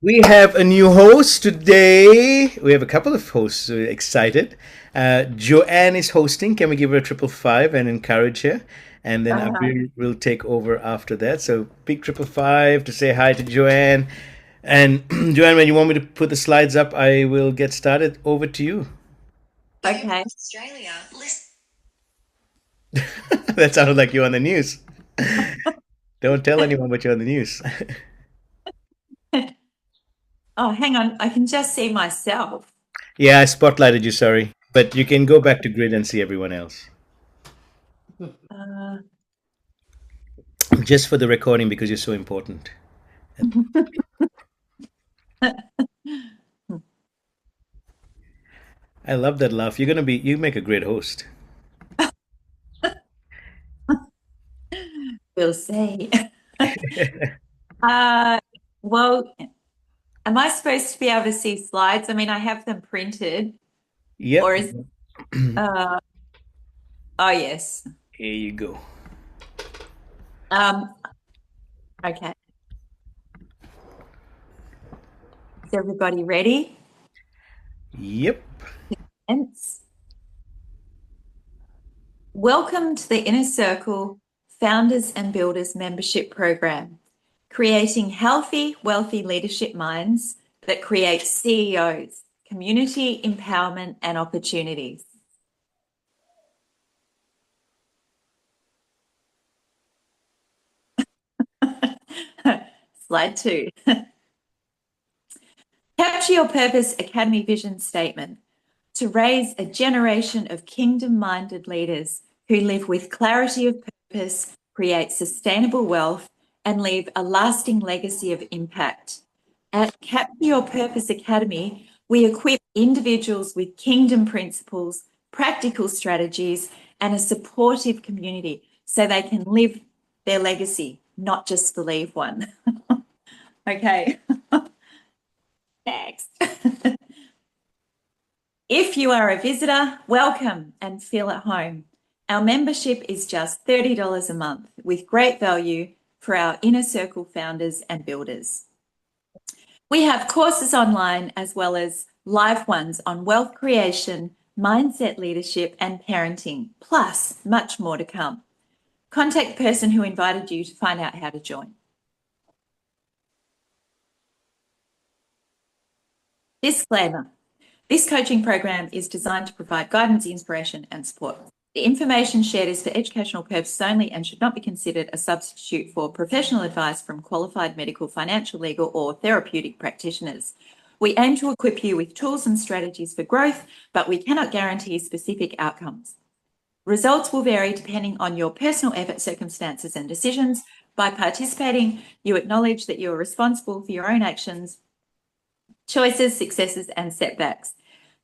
We have a new host today. We have a couple of hosts. We're excited. Joanne is hosting. Can we give her a triple five and encourage her? And then Uh, Abeer will take over after that. So big triple five to say hi to Joanne. And Joanne, when you want me to put the slides up, I will get started. Over to you. okay. Australia. That sounded like you're on the news. Don't tell anyone, but you're on the news. Oh, hang on. I can just see myself. Yeah, I spotlighted you, sorry. But you can go back to grid and see everyone else. Uh, Just for the recording because you're so important. I love that laugh. You make a great host. we'll see. Uh, well, am I supposed to be able to see slides? I mean, I have them printed, Yep. or is uh, oh yes. Here you go. Um, okay. Is everybody ready? Yep. Thanks. Welcome to the Inner Circle Founders and Builders Membership Program, creating healthy, wealthy leadership minds that create CEOs, community empowerment and opportunities. Slide 2. Capture Your Purpose Academy Vision Statement to raise a generation of kingdom-minded leaders who live with clarity of purpose, create sustainable wealth, and leave a lasting legacy of impact. At Capture Your Purpose Academy, we equip individuals with kingdom principles, practical strategies, and a supportive community so they can live their legacy, not just believe one. Okay, next. If you are a visitor, welcome and feel at home. Our membership is just $30 a month with great value for our inner circle founders and builders. We have courses online as well as live ones on wealth creation, mindset leadership, and parenting, plus much more to come. Contact the person who invited you to find out how to join. Disclaimer. This coaching program is designed to provide guidance, inspiration, and support. The information shared is for educational purposes only and should not be considered a substitute for professional advice from qualified medical, financial, legal, or therapeutic practitioners. We aim to equip you with tools and strategies for growth, but we cannot guarantee specific outcomes. Results will vary depending on your personal effort, circumstances, and decisions. By participating, you acknowledge that you are responsible for your own actions, choices, successes, and setbacks.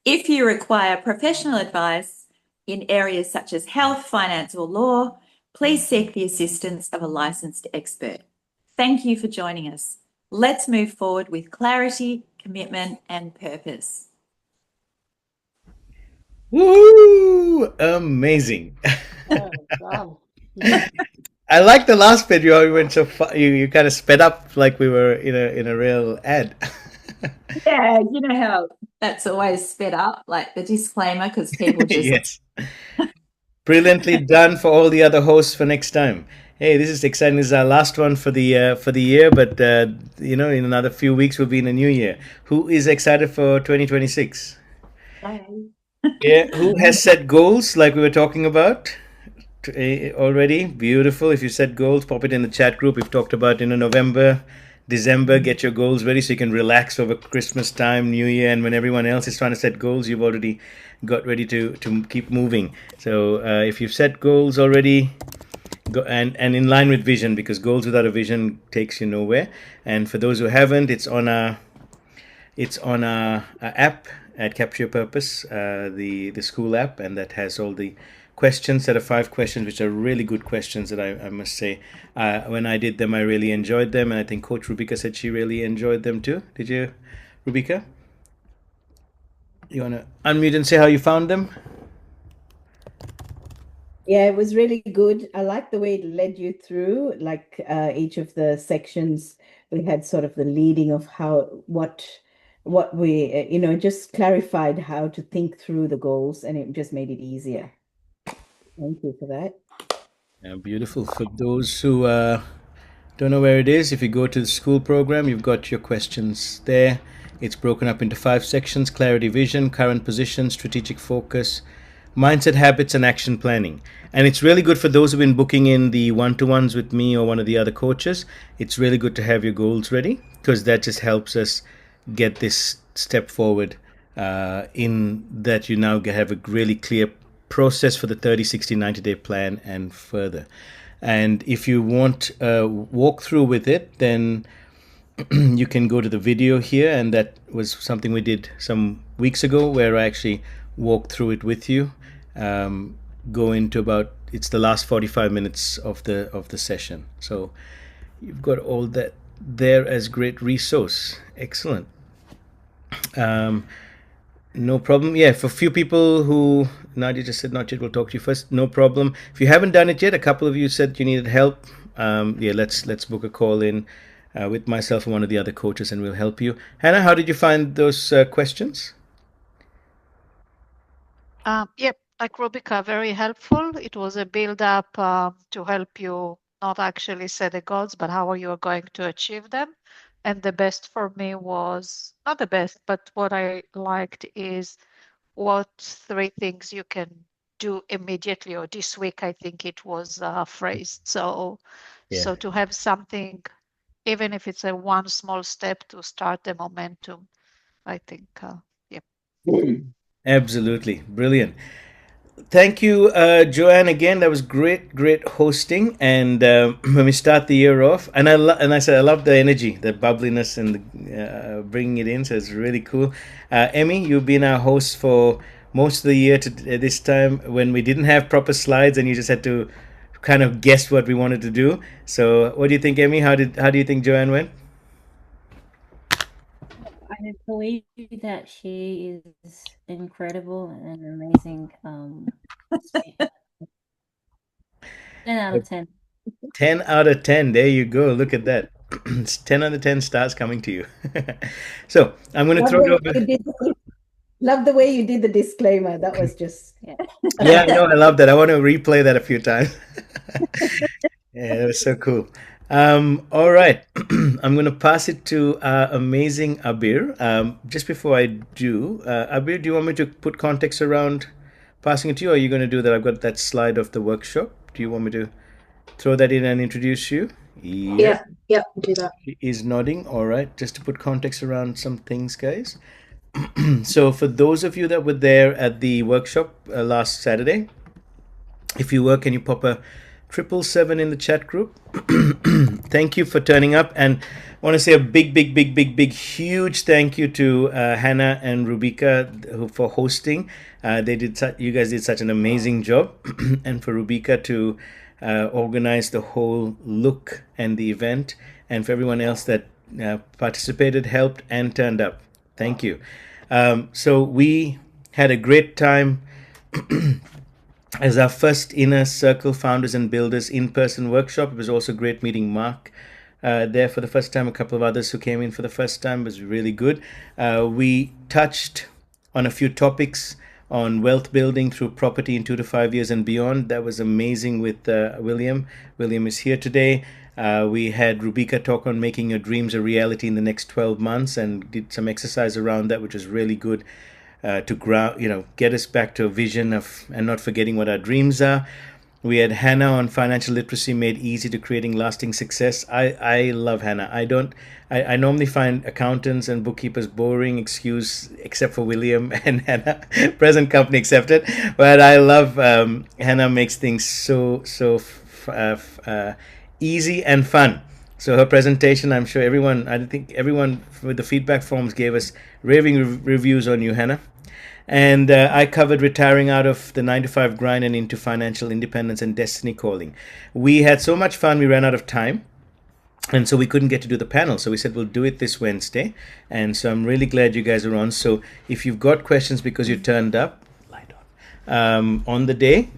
If you require professional advice in areas such as health, finance, or law, please seek the assistance of a licensed expert. Thank you for joining us. Let's move forward with clarity, commitment, and purpose. Woo! Amazing. Oh, wow. I like the last bit. You went so far. You kind of sped up like we were in a real ad. Yeah, you know how that's always sped up, like the disclaimer, because people just. Yes. Brilliantly done for all the other hosts for next time. Hey, this is exciting. This is our last one for the year, but in another few weeks we'll be in a new year. Who is excited for 2026? Yeah, who has set goals like we were talking about already? Beautiful. If you set goals, pop it in the chat group. We've talked about November, December. Get your goals ready so you can relax over Christmas time, New Year, and when everyone else is trying to set goals, you've already got ready to keep moving. So if you've set goals already, go and in line with vision, because goals without a vision takes you nowhere. And for those who haven't, it's on a app at Capture Your Purpose, the school app, and that has all the questions. Set of 5 questions, which are really good questions that I must say. When I did them, I really enjoyed them, and I think Coach Rubika said she really enjoyed them too. Did you, Rubika? You want to unmute and say how you found them? Yeah, it was really good. I like the way it led you through, like each of the sections we had sort of the leading of what we just clarified how to think through the goals, and it just made it easier. Thank you for that. Yeah, beautiful. For those who don't know where it is, if you go to the school program, you've got your questions there. It's broken up into 5 sections: clarity, vision, current position, strategic focus, mindset, habits, and action planning. And it's really good for those who've been booking in the one-to-ones with me or one of the other coaches. It's really good to have your goals ready, because that just helps us get this step forward, in that you now have a really clear process for the 30, 60, 90-day plan and further. And if you want a walkthrough with it, then you can go to the video here, and that was something we did some weeks ago, where I actually walked through it with you. Go into about, it's the last 45 minutes of the session. So you've got all that there as great resource. Excellent. No problem. Yeah, for a few people who Nadia just said not yet, we'll talk to you first. No problem. If you haven't done it yet, a couple of you said you needed help. Yeah, let's book a call in with myself and one of the other coaches, and we'll help you. Hannah, how did you find those questions? Yep, like Rubika, very helpful. It was a build up to help you not actually set the goals, but how are you going to achieve them. And the best for me was not the best, but what I liked is what 3 things you can do immediately, or this week, I think it was phrased. So, Yeah. so to have something, even if it's a one small step to start the momentum, I think, yeah. Absolutely. Brilliant. Thank you, Joanne. Again, that was great hosting. And when we start the year off, and I said I love the energy, the bubbliness, and the, bringing it in. So it's really cool. Emmy, you've been our host for most of the year to this time, when we didn't have proper slides, and you just had to kind of guess what we wanted to do. So, what do you think, Emmy? How do you think Joanne went? I believe that she is incredible and amazing. 10 out of 10. 10 out of 10. There you go. Look at that. 10 out of 10 stars coming to you. So I'm going to throw it over. Love the way you did the disclaimer. That was just Yeah, I know. I love that. I want to replay that a few times. Yeah, that was so cool. All right. I'm going to pass it to amazing Abeer. Just before I do, Abeer, do you want me to put context around passing it to you, or are you going to do that? I've got that slide of the workshop. Do you want me to throw that in and introduce you? Yeah, do that. He is nodding. All right. Just to put context around some things, guys. So for those of you that were there at the workshop last Saturday, if you were, can you pop a 777 in the chat group? Thank you for turning up, and I want to say a big, huge thank you to Hana and Rubika for hosting. You guys did such an amazing job, and for Rubika to organize the whole look and the event, and for everyone else that participated, helped, and turned up. Thank you. So we had a great time as our first Inner Circle Founders and Builders in-person workshop. It was also great meeting Mark there for the first time. A couple of others who came in for the first time. It was really good. We touched on a few topics on wealth building through property in 2 to 5 years and beyond. That was amazing with William. William is here today. We had Rubika talk on making your dreams a reality in the next 12 months, and did some exercise around that, which was really good to ground, get us back to a vision of, and not forgetting what our dreams are. We had Hana on financial literacy made easy to creating lasting success. I love Hana. I normally find accountants and bookkeepers boring, except for William and Hana, present company accepted. But I love Hana makes things so easy and fun. So her presentation, I'm sure I think everyone with the feedback forms gave us raving reviews on you, Hannah. And I covered retiring out of the 9-to-5 grind and into financial independence and destiny calling. We had so much fun, we ran out of time. And so we couldn't get to do the panel. So we said we'll do it this Wednesday. And so I'm really glad you guys are on. So if you've got questions because you turned up, light on the day.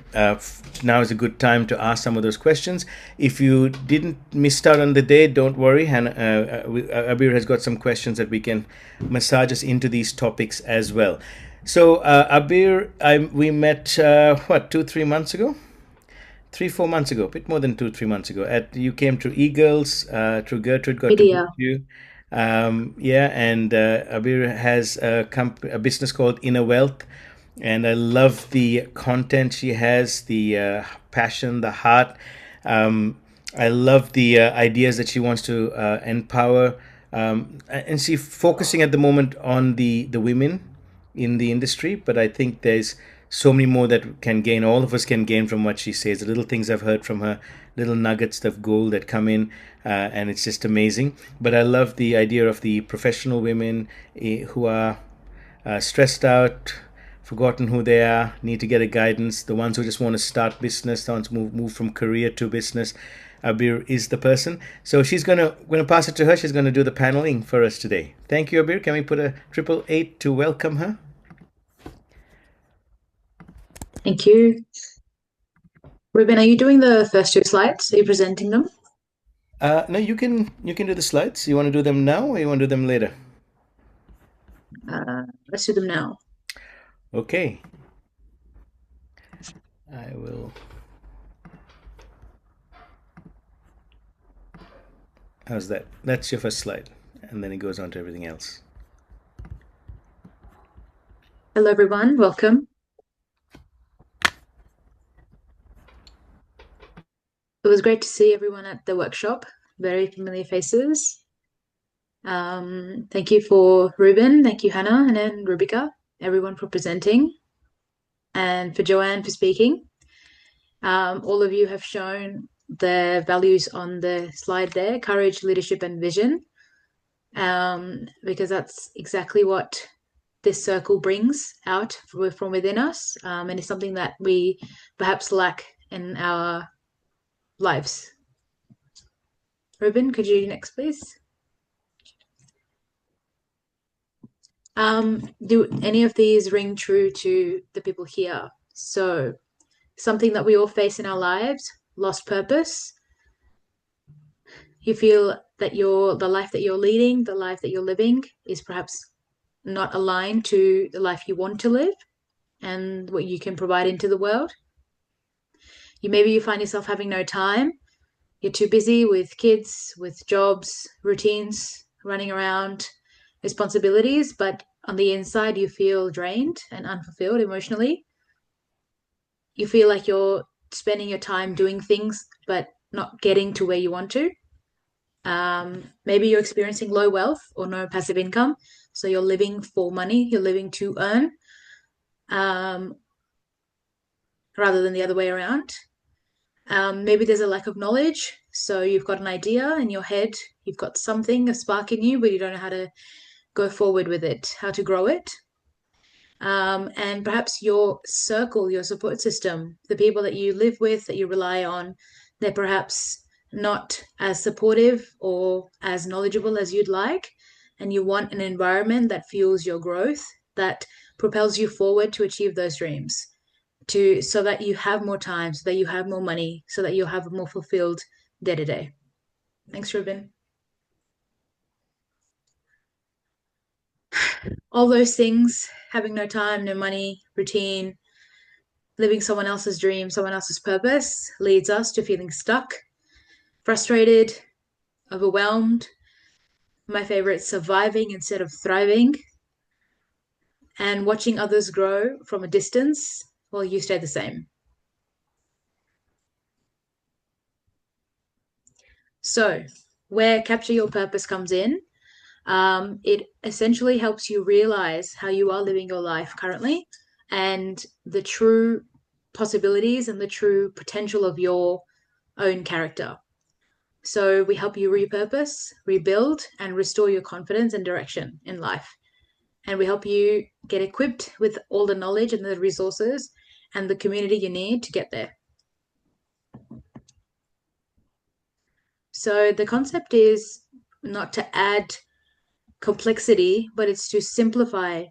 Now is a good time to ask some of those questions. If you didn't miss out on the day, don't worry. Abeer has got some questions that we can massage us into these topics as well. So, Abeer, we met 2-3 months ago. 3-4 months ago, a bit more than 2-3 months ago. You came to Eagles, through Gertrude, got to meet Media. you. And Abeer has a business called Inner Wealth, and I love the content she has, the passion, the heart. I love the ideas that she wants to empower, and she's focusing at the moment on the women in the industry, but I think there's so many more that can gain. All of us can gain from what she says. The little things I've heard from her, little nuggets of gold that come in, and it's just amazing. But I love the idea of the professional women who are stressed out, forgotten who they are, need to get a guidance. The ones who just want to start business, the ones who move from career to business. Abeer is the person. So she's gonna pass it to her. She's gonna do the paneling for us today. Thank you, Abeer. Can we put a 888 to welcome her? Thank you. Ruben, are you doing the first 2 slides? Are you presenting them? No, you can do the slides. You want to do them now, or you want to do them later? Let's do them now. Okay. I will. How's that? That's your first slide, and then it goes on to everything else. Hello, everyone. Welcome. It was great to see everyone at the workshop. Very familiar faces. Thank you for Ruben. Thank you, Hana, and then Rubika, everyone for presenting, and for Joanne for speaking. All of you have shown the values on the slide there: courage, leadership, and vision, because that's exactly what this circle brings out from within us, and it's something that we perhaps lack in our lives. Ruben, could you next, please? Do any of these ring true to the people here? So, something that we all face in our lives: lost purpose. You feel that the life that you're leading, the life that you're living, is perhaps not aligned to the life you want to live and what you can provide into the world. Maybe you find yourself having no time. You're too busy with kids, with jobs, routines, running around, responsibilities, but on the inside you feel drained and unfulfilled emotionally. You feel like you're spending your time doing things but not getting to where you want to. Maybe you're experiencing low wealth or no passive income, so you're living for money, you're living to earn, rather than the other way around. Maybe there's a lack of knowledge, so you've got an idea in your head, you've got something, a spark in you, but you don't know how to go forward with it, how to grow it. And perhaps your circle, your support system, the people that you live with, that you rely on, they're perhaps not as supportive or as knowledgeable as you'd like, and you want an environment that fuels your growth, that propels you forward to achieve those dreams, so that you have more time, so that you have more money, so that you'll have a more fulfilled day-to-day. Thanks, Ruben. All those things, having no time, no money, routine, living someone else's dream, someone else's purpose, leads us to feeling stuck, frustrated, overwhelmed. My favorite, surviving instead of thriving, and watching others grow from a distance while you stay the same. So, where Capture Your Purpose comes in, it essentially helps you realize how you are living your life currently and the true possibilities and the true potential of your own character. So we help you repurpose, rebuild, and restore your confidence and direction in life. And we help you get equipped with all the knowledge and the resources and the community you need to get there. So the concept is not to add complexity, but it's to simplify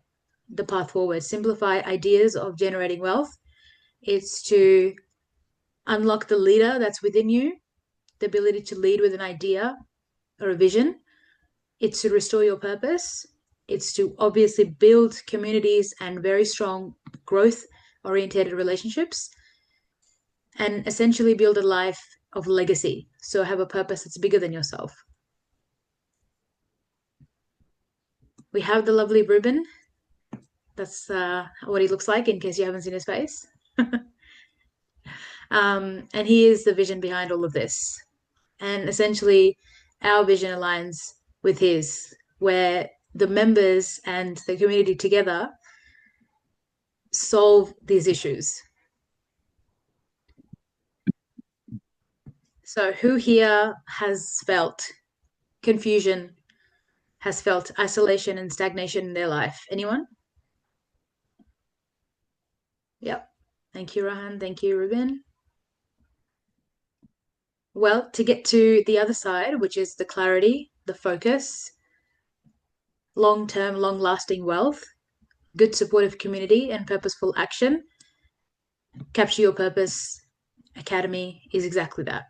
the path forward, simplify ideas of generating wealth, It's to unlock the leader that's within you, the ability to lead with an idea or a vision. It's to restore your purpose. It's to obviously build communities and very strong growth-oriented relationships, and essentially build a life of legacy. So have a purpose that's bigger than yourself. We have the lovely Rueben. That's what he looks like, in case you haven't seen his face. And he is the vision behind all of this. And essentially, our vision aligns with his, where the members and the community together solve these issues. So who here has felt confusion, has felt isolation and stagnation in their life? Anyone? Yep. Thank you, Rohan. Thank you, Ruben. Well, to get to the other side, which is the clarity, the focus, long-term, long-lasting wealth, good supportive community, and purposeful action, Capture Your Purpose Academy is exactly that.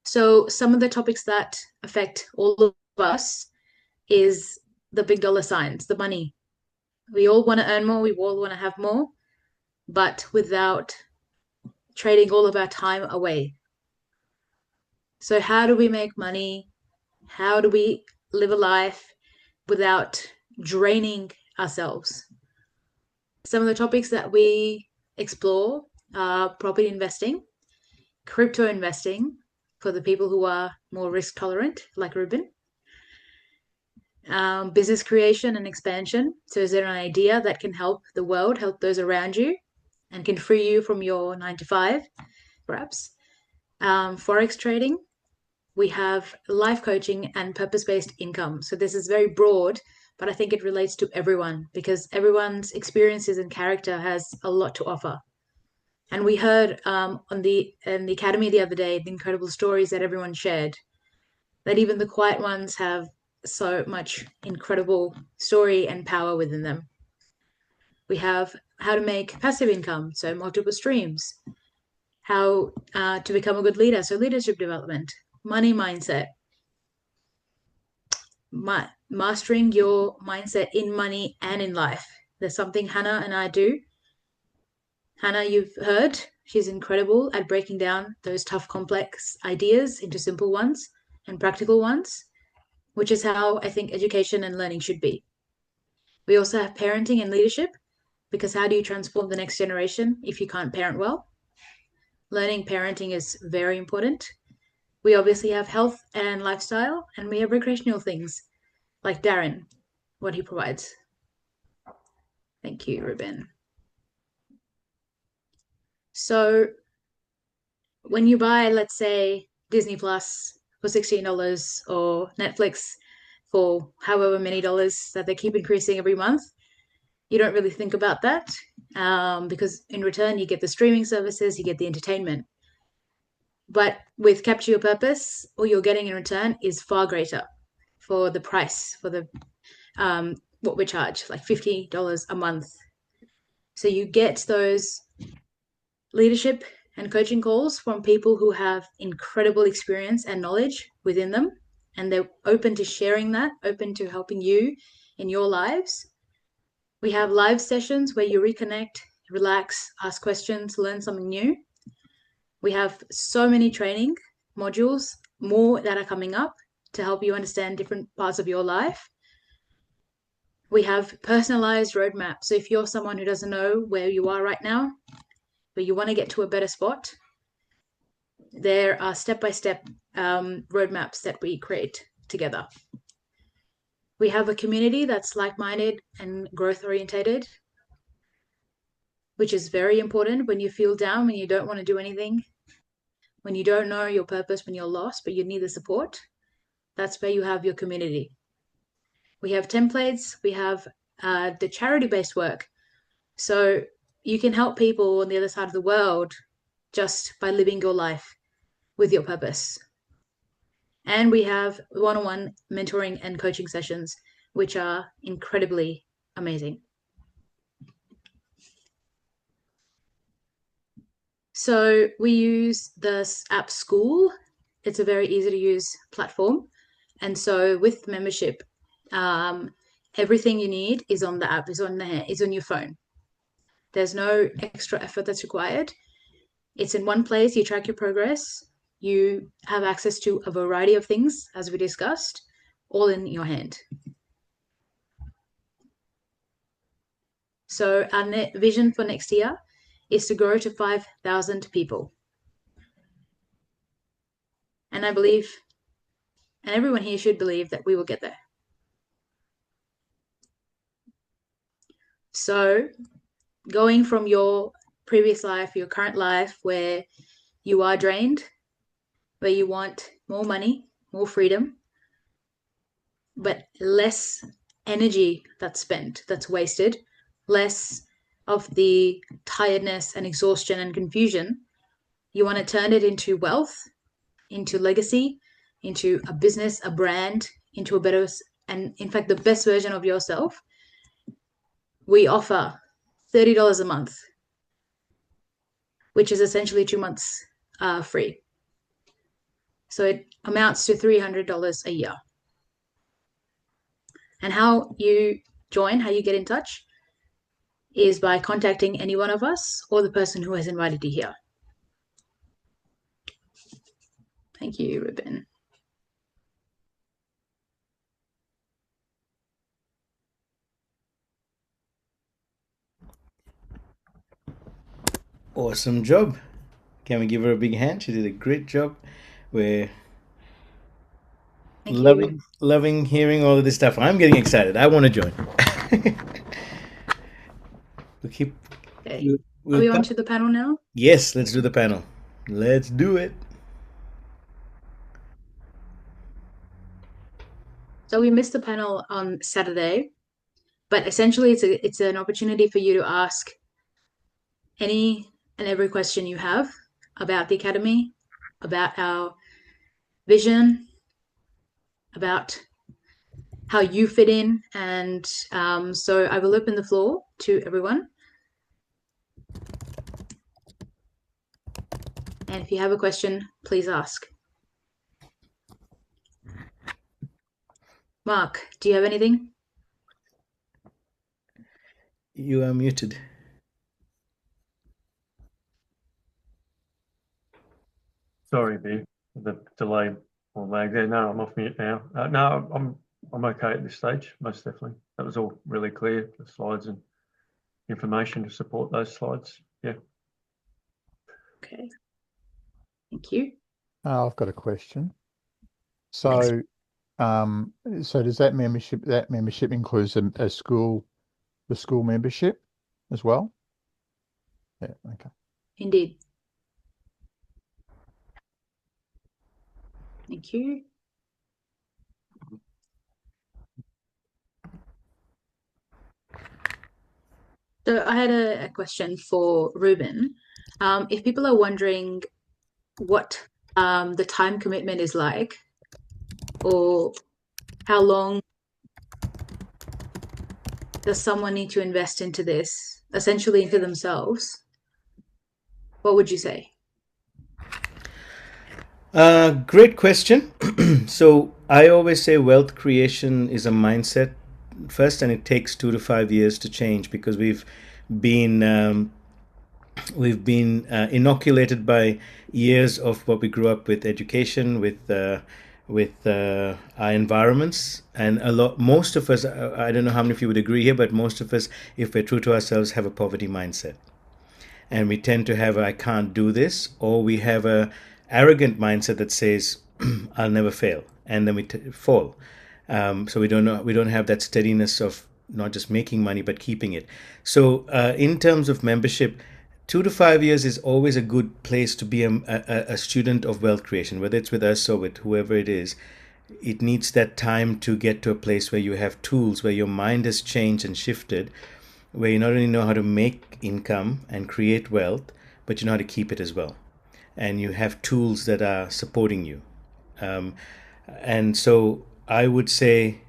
So some of the topics that affect all of us is the big dollar signs, the money. We all want to earn more, we all want to have more, but without trading all of our time away. So how do we make money? How do we live a life without draining ourselves? Some of the topics that we explore are property investing, crypto investing for the people who are more risk tolerant, like Ruben, business creation and expansion. So is there an idea that can help the world, help those around you, and can free you from your 9 to 5, perhaps? Forex trading. We have life coaching and purpose-based income. So this is very broad, but I think it relates to everyone because everyone's experiences and character has a lot to offer. And we heard in the academy the other day, the incredible stories that everyone shared, that even the quiet ones have so much incredible story and power within them. We have how to make passive income, so multiple streams, how to become a good leader, so leadership development, money mindset, mastering your mindset in money and in life. There's something Hana and I do. Hana, you've heard, she's incredible at breaking down those tough, complex ideas into simple ones and practical ones, which is how I think education and learning should be. We also have parenting and leadership, because how do you transform the next generation if you can't parent well? Learning parenting is very important. We obviously have health and lifestyle, and we have recreational things like Darren, what he provides. Thank you, Ruben. So when you buy, let's say, Disney Plus for $16 or Netflix for however many dollars that they keep increasing every month, you don't really think about that because in return, you get the streaming services, you get the entertainment. But with Capture Your Purpose, all you're getting in return is far greater for the price, for the what we charge, like $50 a month. So you get those leadership and coaching calls from people who have incredible experience and knowledge within them, and they're open to sharing that, open to helping you in your lives. We have live sessions where you reconnect, relax, ask questions, learn something new. We have so many training modules, more that are coming up to help you understand different parts of your life. We have personalized roadmaps. So if you're someone who doesn't know where you are right now, but you want to get to a better spot, there are step-by-step roadmaps that we create together. We have a community that's like-minded and growth-orientated, which is very important when you feel down, when you don't want to do anything, when you don't know your purpose, when you're lost, but you need the support. That's where you have your community. We have templates. We have the charity-based work. So you can help people on the other side of the world just by living your life with your purpose. And we have one-on-one mentoring and coaching sessions, which are incredibly amazing. So we use the app School. It's a very easy to use platform. And so with membership, everything you need is on the app, is on your phone. There's no extra effort that's required. It's in one place. You track your progress. You have access to a variety of things, as we discussed, all in your hand. So our vision for next year is to grow to 5,000 people. And I believe, and everyone here should believe, that we will get there. So going from your previous life, your current life, where you are drained, where you want more money, more freedom, but less energy that's spent, that's wasted, less of the tiredness and exhaustion and confusion. You want to turn it into wealth, into legacy, into a business, a brand, into a better, and in fact, the best version of yourself. We offer $30 a month, which is essentially 2 months free. So it amounts to $300 a year. And how you join, how you get in touch, is by contacting any one of us or the person who has invited you here. Thank you, Rueben. Awesome job. Can we give her a big hand? She did a great job. We're Thank you. loving hearing all of this stuff. I'm getting excited. I want to join. We'll keep. Okay. Are we on to the panel now? Yes, let's do the panel. Let's do it. So we missed the panel on Saturday, but essentially it's an opportunity for you to ask any and every question you have about the Academy, about our vision, about how you fit in. And so I will open the floor to everyone. And if you have a question, please ask. Mark, do you have anything? You are muted. Sorry, Abeer, the delay or lag there. No, I'm off mute now. No, I'm okay at this stage, most definitely. That was all really clear, the slides and information to support those slides. Yeah. Okay. Thank you. I've got a question. So, so does that membership includes the school membership as well? Yeah. Okay. Indeed. Thank you. So I had a question for Rueben. If people are wondering what the time commitment is like, or how long does someone need to invest into this, essentially into themselves, what would you say? Great question. So I always say wealth creation is a mindset first, and it takes 2 to 5 years to change because been we've been inoculated by years of what we grew up with, education, with our environments, and most of us, I don't know how many of you would agree here, but most of us, if we're true to ourselves, have a poverty mindset, and we tend to have a, I can't do this, or we have a arrogant mindset that says I'll never fail, and then we fall. So we don't have that steadiness of not just making money but keeping it. So in terms of membership, 2 to 5 years is always a good place to be a student of wealth creation, whether it's with us or with whoever it is. It needs that time to get to a place where you have tools, where your mind has changed and shifted, where you not only know how to make income and create wealth, but you know how to keep it as well. And you have tools that are supporting you. And so I would say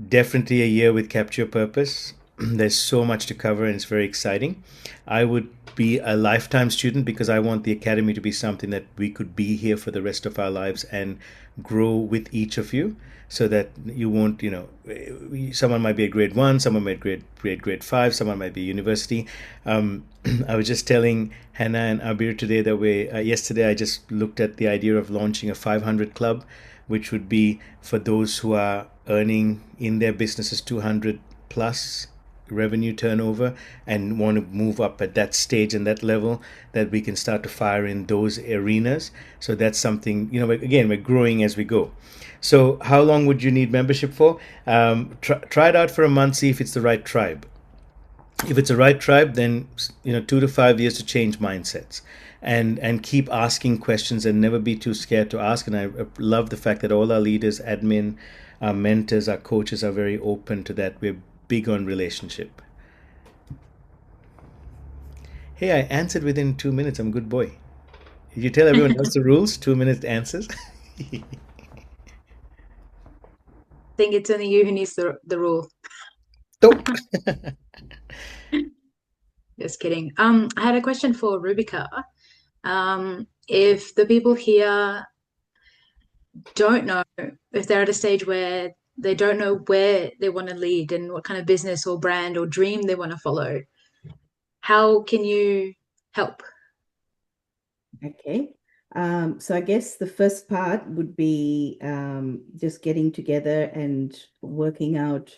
definitely a year with Capture Your Purpose. There's so much to cover and it's very exciting. I would be a lifetime student because I want the academy to be something that we could be here for the rest of our lives and grow with each of you, so that you won't, someone might be a grade one, someone might grade five, someone might be university. I was just telling Hana and Abeer today that yesterday I just looked at the idea of launching a 500 club, which would be for those who are earning in their businesses 200 plus revenue turnover and want to move up at that stage and that level, that we can start to fire in those arenas. So that's something, again, we're growing as we go. So how long would you need membership for? Try it out for a month, see if it's the right tribe. If it's the right tribe, then 2 to 5 years to change mindsets, and keep asking questions and never be too scared to ask. And I love the fact that all our leaders, admin, our mentors, our coaches are very open to that. We're big on relationship. Hey, I answered within 2 minutes. I'm a good boy. Did you tell everyone else the rules? 2 minute answers. I think it's only you who needs the rule. Nope. Just kidding. I had a question for Rubika. If the people here don't know, if they're at a stage where they don't know where they want to lead and what kind of business or brand or dream they want to follow, how can you help? Okay. So I guess the first part would be just getting together and working out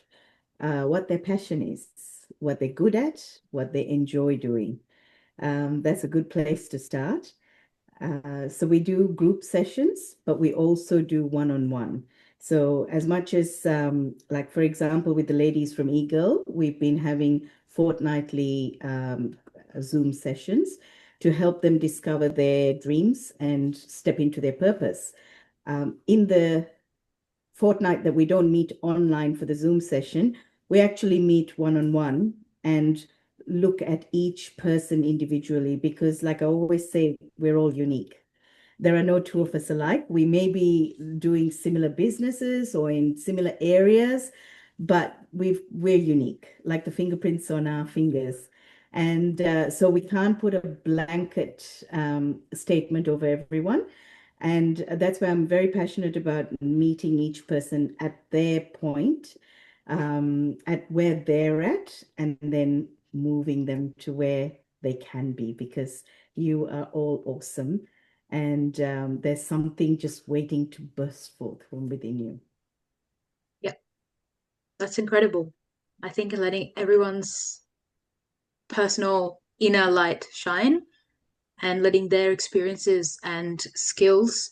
what their passion is, what they're good at, what they enjoy doing. That's a good place to start. So we do group sessions, but we also do one-on-one. So as much as, like, for example, with the ladies from eGirl, we've been having fortnightly Zoom sessions to help them discover their dreams and step into their purpose. In the fortnight that we don't meet online for the Zoom session, we actually meet one-on-one and look at each person individually, because like I always say, we're all unique. There are no two of us alike. We may be doing similar businesses or in similar areas, but we're unique, like the fingerprints on our fingers. And so we can't put a blanket statement over everyone. And that's why I'm very passionate about meeting each person at their point, at where they're at, and then moving them to where they can be, because you are all awesome. And there's something just waiting to burst forth from within you. Yeah, that's incredible. I think letting everyone's personal inner light shine and letting their experiences and skills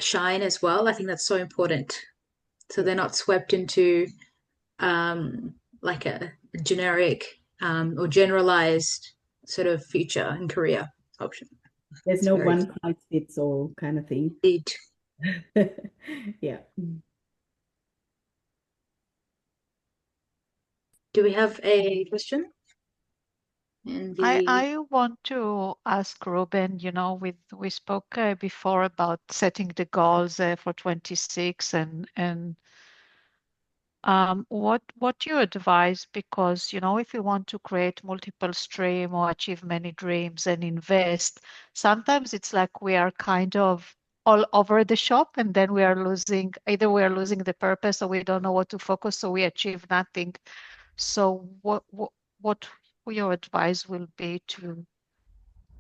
shine as well, I think that's so important. So they're not swept into like a generic or generalized sort of future and career option. There's no one size fits all kind of thing. Indeed. Yeah. Do we have a question? I want to ask Ruben, we spoke before about setting the goals for 26 and what you advise, because if you want to create multiple stream or achieve many dreams and invest, sometimes it's like we are kind of all over the shop, and then we are losing the purpose, or we don't know what to focus, so we achieve nothing. So what your advice will be to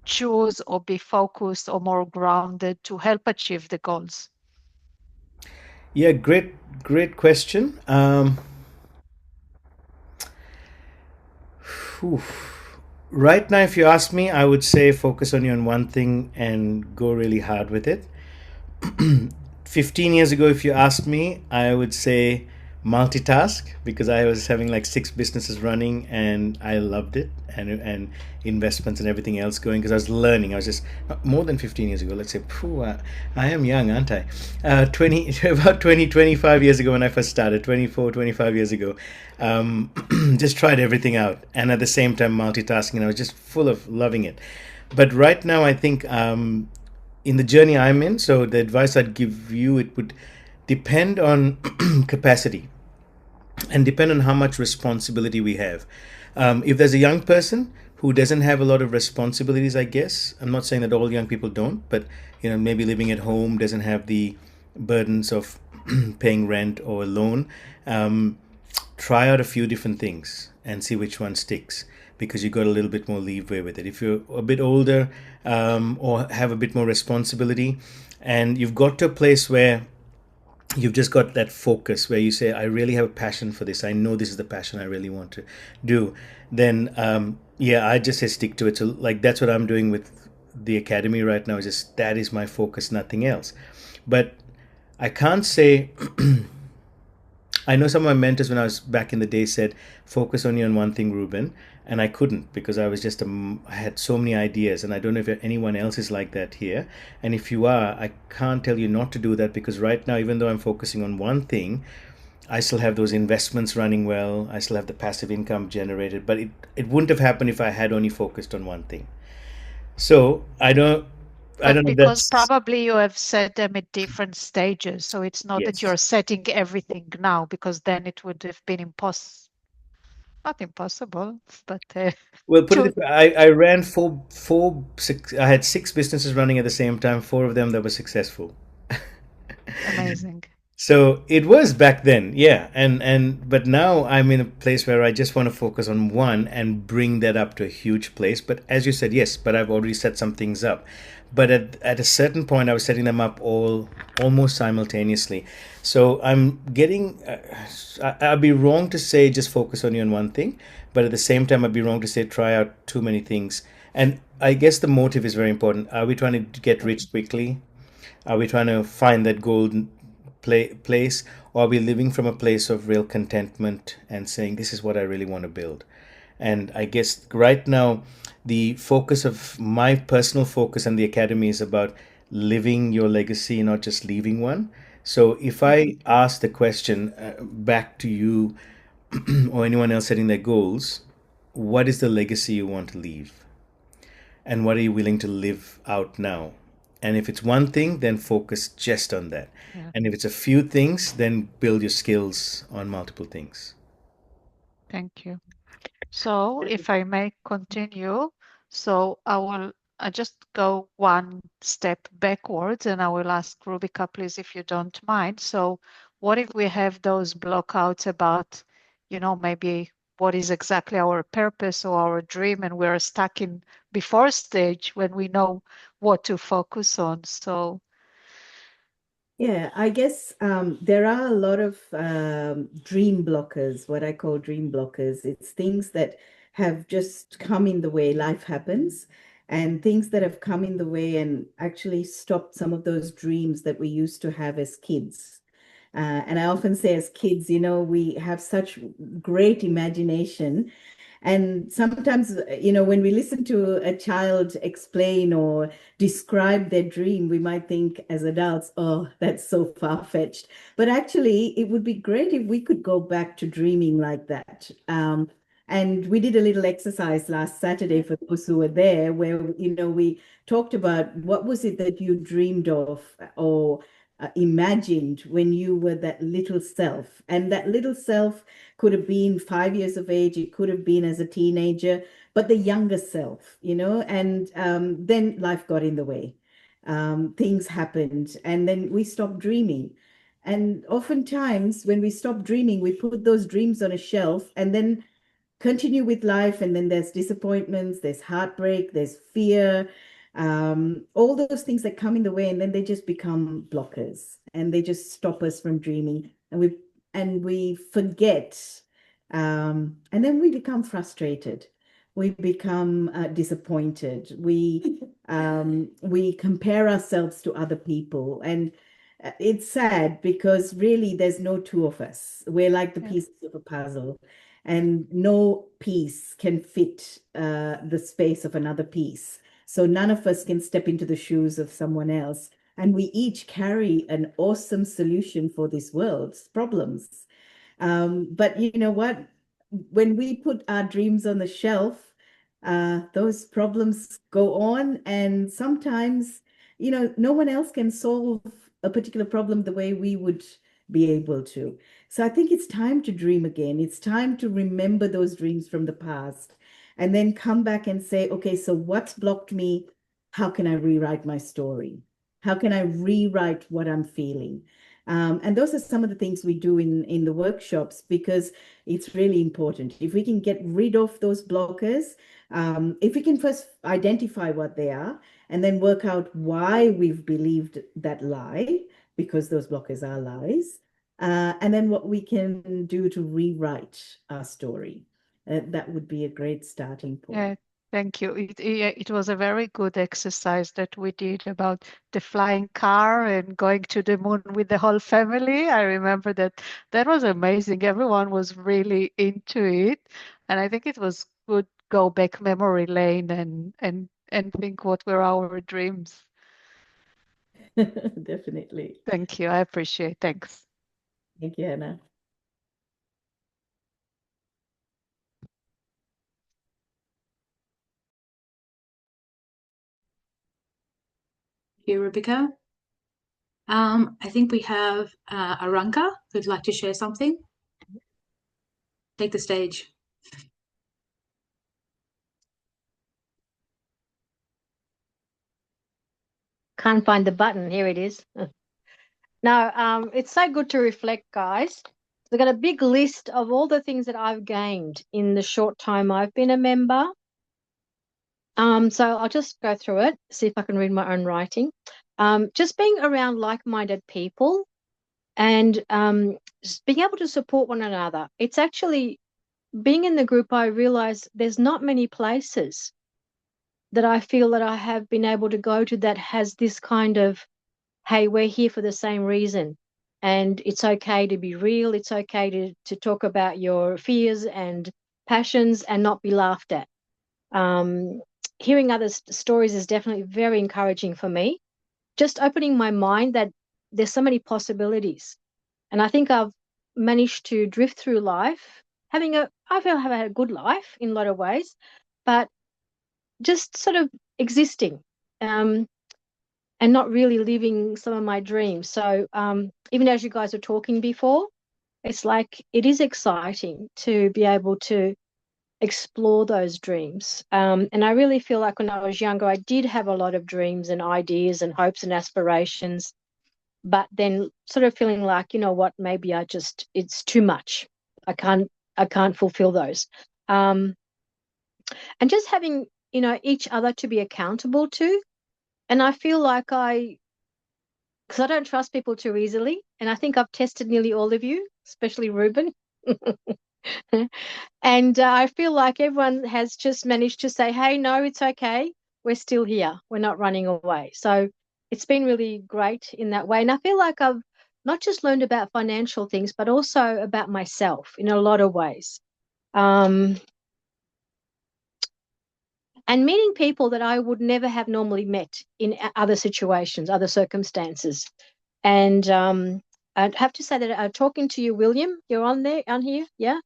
choose or be focused or more grounded to help achieve the goals? Yeah, great question. Right now, if you ask me, I would say focus on one thing and go really hard with it. 15 years ago, if you asked me, I would say multitask, because I was having like 6 businesses running and I loved it, and investments and everything else going, because I was learning. I was just more than 15 years ago. Let's say, I am young, aren't I? About 25 years ago when I first started, 24, 25 years ago, just tried everything out, and at the same time multitasking, and I was just full of loving it. But right now, I think in the journey I'm in, so the advice I'd give you, it would depend on capacity and depend on how much responsibility we have. If there's a young person who doesn't have a lot of responsibilities, I guess I'm not saying that all young people don't, but maybe living at home doesn't have the burdens of paying rent or a loan. Try out a few different things and see which one sticks, because you got a little bit more leeway with it. If you're a bit older, or have a bit more responsibility, and you've got to a place where you've just got that focus where you say, I really have a passion for this, I know this is the passion I really want to do, then yeah, I just say stick to it. So like that's what I'm doing with the academy right now, is just that is my focus, nothing else. But I can't say I know some of my mentors when I was back in the day said, focus only on one thing, Ruben. And I couldn't, because I was just, I had so many ideas. And I don't know if anyone else is like that here. And if you are, I can't tell you not to do that, because right now, even though I'm focusing on one thing, I still have those investments running well. I still have the passive income generated. But it wouldn't have happened if I had only focused on one thing. So I don't know if Because that's. probably you have set them at different stages. So it's not that Yes. you're setting everything now, because then it would have been not impossible, but Well, put it to this way, I ran six, I had six businesses running at the same time, four of them that were successful. amazing. So it was back then, yeah. But now I'm in a place where I just want to focus on one and bring that up to a huge place. But as you said, yes, but I've already set some things up. But at a certain point, I was setting them up all almost simultaneously. So I'm getting, I'd be wrong to say just focus only on one thing. But at the same time, I'd be wrong to say try out too many things. And I guess the motive is very important. Are we trying to get rich quickly? Are we trying to find that golden place, or are we living from a place of real contentment and saying, this is what I really want to build? And I guess right now, the focus of my personal focus and the academy is about living your legacy, not just leaving one. So if I ask the question back to you or anyone else setting their goals, what is the legacy you want to leave? And what are you willing to live out now? And if it's one thing, then focus just on that. Yeah. And if it's a few things, then build your skills on multiple things. Thank you. So if I may continue, so I just go one step backwards, and I will ask Rubika, please, if you don't mind. So what if we have those blockouts about, maybe what is exactly our purpose or our dream, and we're stuck in before stage when we know what to focus on? So Yeah, I guess there are a lot of dream blockers, what I call dream blockers. It's things that have just come in the way, life happens, and things that have come in the way and actually stopped some of those dreams that we used to have as kids. And I often say, as kids, we have such great imagination, and sometimes, when we listen to a child explain or describe their dream, we might think as adults, oh, that's so far-fetched. But actually, it would be great if we could go back to dreaming like that. And we did a little exercise last Saturday for those who were there, where, we talked about what was it that you dreamed of or imagined when you were that little self. And that little self could have been 5 years of age, it could have been as a teenager, but the younger self, and then life got in the way. Things happened, and then we stopped dreaming. And oftentimes, when we stop dreaming, we put those dreams on a shelf and then continue with life. And then there's disappointments, there's heartbreak, there's fear, all those things that come in the way, and then they just become blockers and they just stop us from dreaming. And we forget, and then we become frustrated. We become disappointed. We compare ourselves to other people, and it's sad because really there's no two of us. We're like the pieces of a puzzle, and no piece can fit the space of another piece. So none of us can step into the shoes of someone else. And we each carry an awesome solution for this world's problems. But you know what? When we put our dreams on the shelf, those problems go on. And sometimes no one else can solve a particular problem the way we would be able to. So I think it's time to dream again. It's time to remember those dreams from the past and then come back and say, okay, so what's blocked me? How can I rewrite my story? How can I rewrite what I'm feeling? And those are some of the things we do in the workshops, because it's really important. If we can get rid of those blockers, if we can first identify what they are and then work out why we've believed that lie, because those blockers are lies, and then what we can do to rewrite our story. That would be a great starting point. Yeah, thank you. It was a very good exercise that we did about the flying car and going to the moon with the whole family. I remember that was amazing. Everyone was really into it, and I think it was good go back memory lane and think what were our dreams. Definitely. Thank you. I appreciate. Thanks. Thank you, Hannah. Thank you, Rubika. I think we have Aranka who'd like to share something. Take the stage. Can't find the button. Here it is. No, it's so good to reflect, guys. I've got a big list of all the things that I've gained in the short time I've been a member. So I'll just go through it, see if I can read my own writing. Just being around like-minded people and just being able to support one another. It's actually being in the group, I realize there's not many places that I feel that I have been able to go to that has this kind of, hey, we're here for the same reason. And it's okay to be real. It's okay to talk about your fears and passions and not be laughed at. Hearing other stories is definitely very encouraging for me. Just opening my mind that there's so many possibilities. And I think I've managed to drift through life, I feel I've had a good life in a lot of ways, but just sort of existing. And not really living some of my dreams. So even as you guys were talking before, it's like it is exciting to be able to explore those dreams. And I really feel like when I was younger, I did have a lot of dreams and ideas and hopes and aspirations, but then sort of feeling like, you know what, maybe it's too much. I can't fulfill those. And just having, each other to be accountable to. And I feel like because I don't trust people too easily. And I think I've tested nearly all of you, especially Rueben. And I feel like everyone has just managed to say, hey, no, it's okay. We're still here. We're not running away. So it's been really great in that way. And I feel like I've not just learned about financial things, but also about myself in a lot of ways. And meeting people that I would never have normally met in other situations, other circumstances. And I'd have to say that talking to you, William, you're on here, yeah,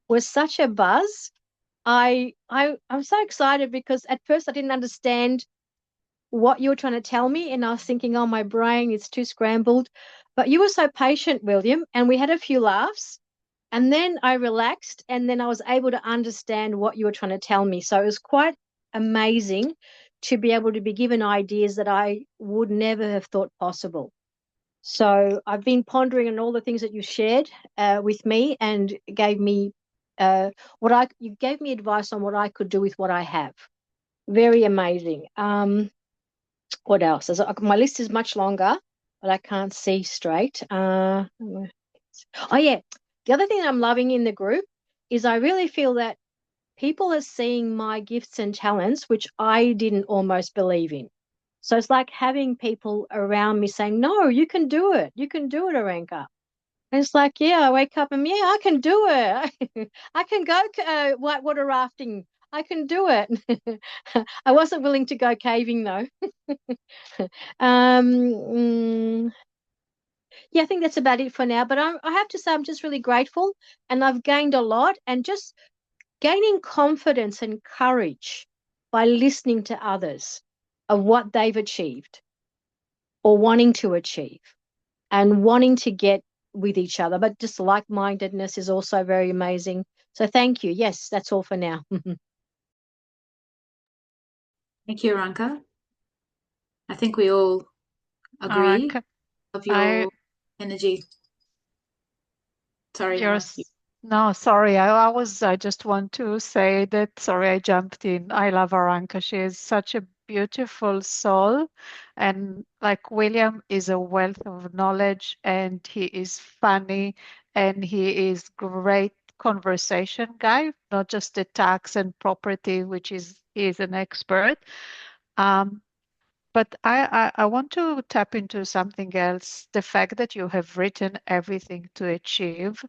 was such a buzz. I'm so excited because at first I didn't understand what you were trying to tell me, and I was thinking, oh, my brain is too scrambled. But you were so patient, William, and we had a few laughs. And then I relaxed, and then I was able to understand what you were trying to tell me. So it was quite amazing to be able to be given ideas that I would never have thought possible. So I've been pondering on all the things that you shared with me, and gave me you gave me advice on what I could do with what I have. Very amazing. What else? My list is much longer, but I can't see straight. Oh yeah. The other thing I'm loving in the group is I really feel that people are seeing my gifts and talents, which I didn't almost believe in. So it's like having people around me saying, no, you can do it. You can do it, Aranka. And it's like, yeah, I wake up and, yeah, I can do it. I can go whitewater rafting. I can do it. I wasn't willing to go caving, though. Yeah, I think that's about it for now. But I have to say I'm just really grateful, and I've gained a lot, and just gaining confidence and courage by listening to others of what they've achieved. or wanting to achieve and wanting to get with each other. But just like-mindedness is also very amazing. So thank you. Yes, that's all for now. Thank you, Ranka. I think we all agree Aranka, of I your energy. Sorry, Hannah. yours. No, sorry. I just want to say that, sorry, I jumped in. I love Aranka. She is such a beautiful soul. And like William is a wealth of knowledge and he is funny and he is great conversation guy, not just the tax and property, which is he is an expert. Um, but I want to tap into something else. The fact that you have written everything to achieve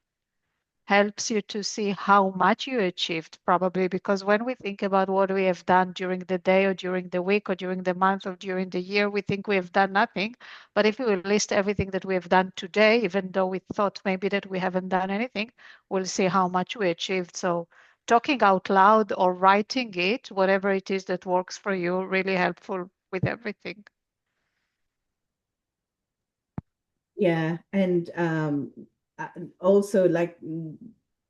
helps you to see how much you achieved, probably because when we think about what we have done during the day or during the week or during the month or during the year, we think we have done nothing. But if we will list everything that we have done today, even though we thought maybe that we haven't done anything, we'll see how much we achieved. So talking out loud or writing it, whatever it is that works for you, really helpful with everything. Yeah, and also like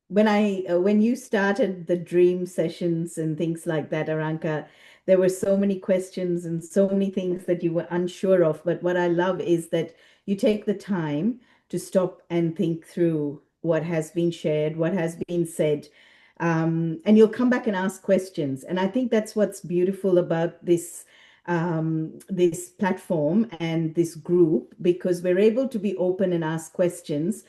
when you started the dream sessions and things like that, Aranka, there were so many questions and so many things that you were unsure of. But what I love is that you take the time to stop and think through what has been shared, what has been said, and you'll come back and ask questions. And I think that's what's beautiful about this platform and this group, because we're able to be open and ask questions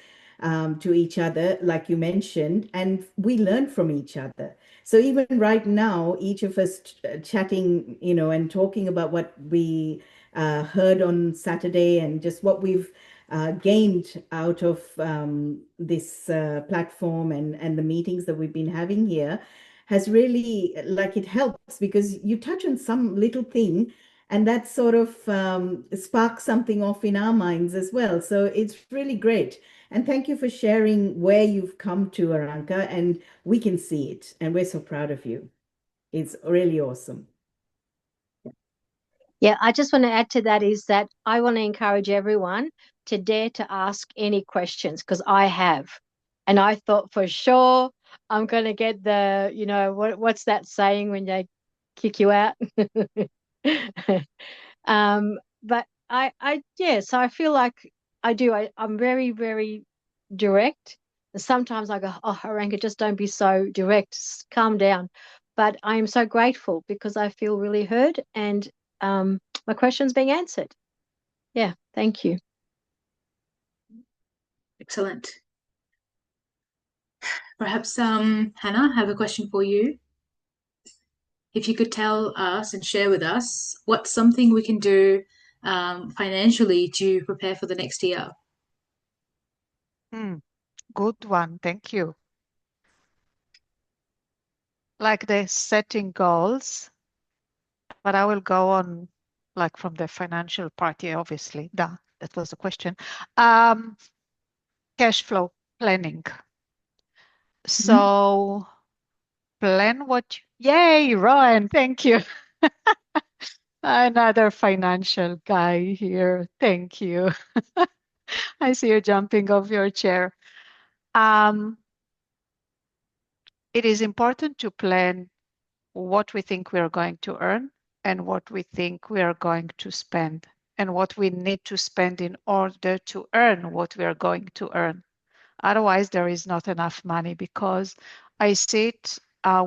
to each other, like you mentioned, and we learn from each other. So even right now, each of us chatting, and talking about what we heard on Saturday and just what we've gained out of this platform and the meetings that we've been having here has really, like, it helps because you touch on some little thing and that sort of sparks something off in our minds as well. So it's really great. And thank you for sharing where you've come to, Aranka, and we can see it. And we're so proud of you. It's really awesome. Yeah, I just want to add to that is that I want to encourage everyone to dare to ask any questions because I have. And I thought for sure I'm going to get what's that saying when they kick you out? But so I feel like I do. I'm very, very direct. And sometimes I go, oh, Aranka, just don't be so direct. Calm down. But I am so grateful because I feel really heard and my question's being answered. Yeah, thank you. Excellent. Perhaps, Hannah, I have a question for you. If you could tell us and share with us what's something we can do financially to prepare for the next year. Good one. Thank you. Like the setting goals, but I will go on like from the financial party, obviously. That was the question. Cash flow planning. So plan yay, Rowan, thank you. Another financial guy here. Thank you. I see you jumping off your chair. It is important to plan what we think we are going to earn and what we think we are going to spend and what we need to spend in order to earn what we are going to earn. Otherwise, there is not enough money because I see it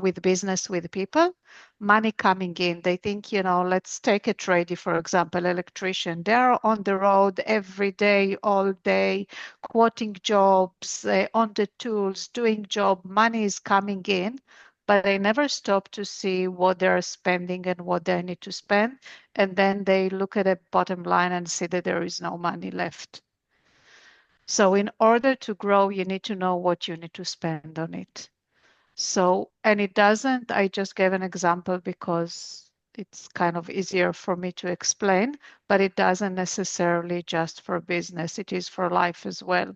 with business with people, money coming in. They think, let's take a tradie, for example, electrician. They're on the road every day, all day, quoting jobs, on the tools, doing job. Money is coming in, but they never stop to see what they're spending and what they need to spend. And then they look at the bottom line and see that there is no money left. So in order to grow, you need to know what you need to spend on it. So, and it doesn't, I just gave an example because it's kind of easier for me to explain, but it doesn't necessarily just for business, it is for life as well.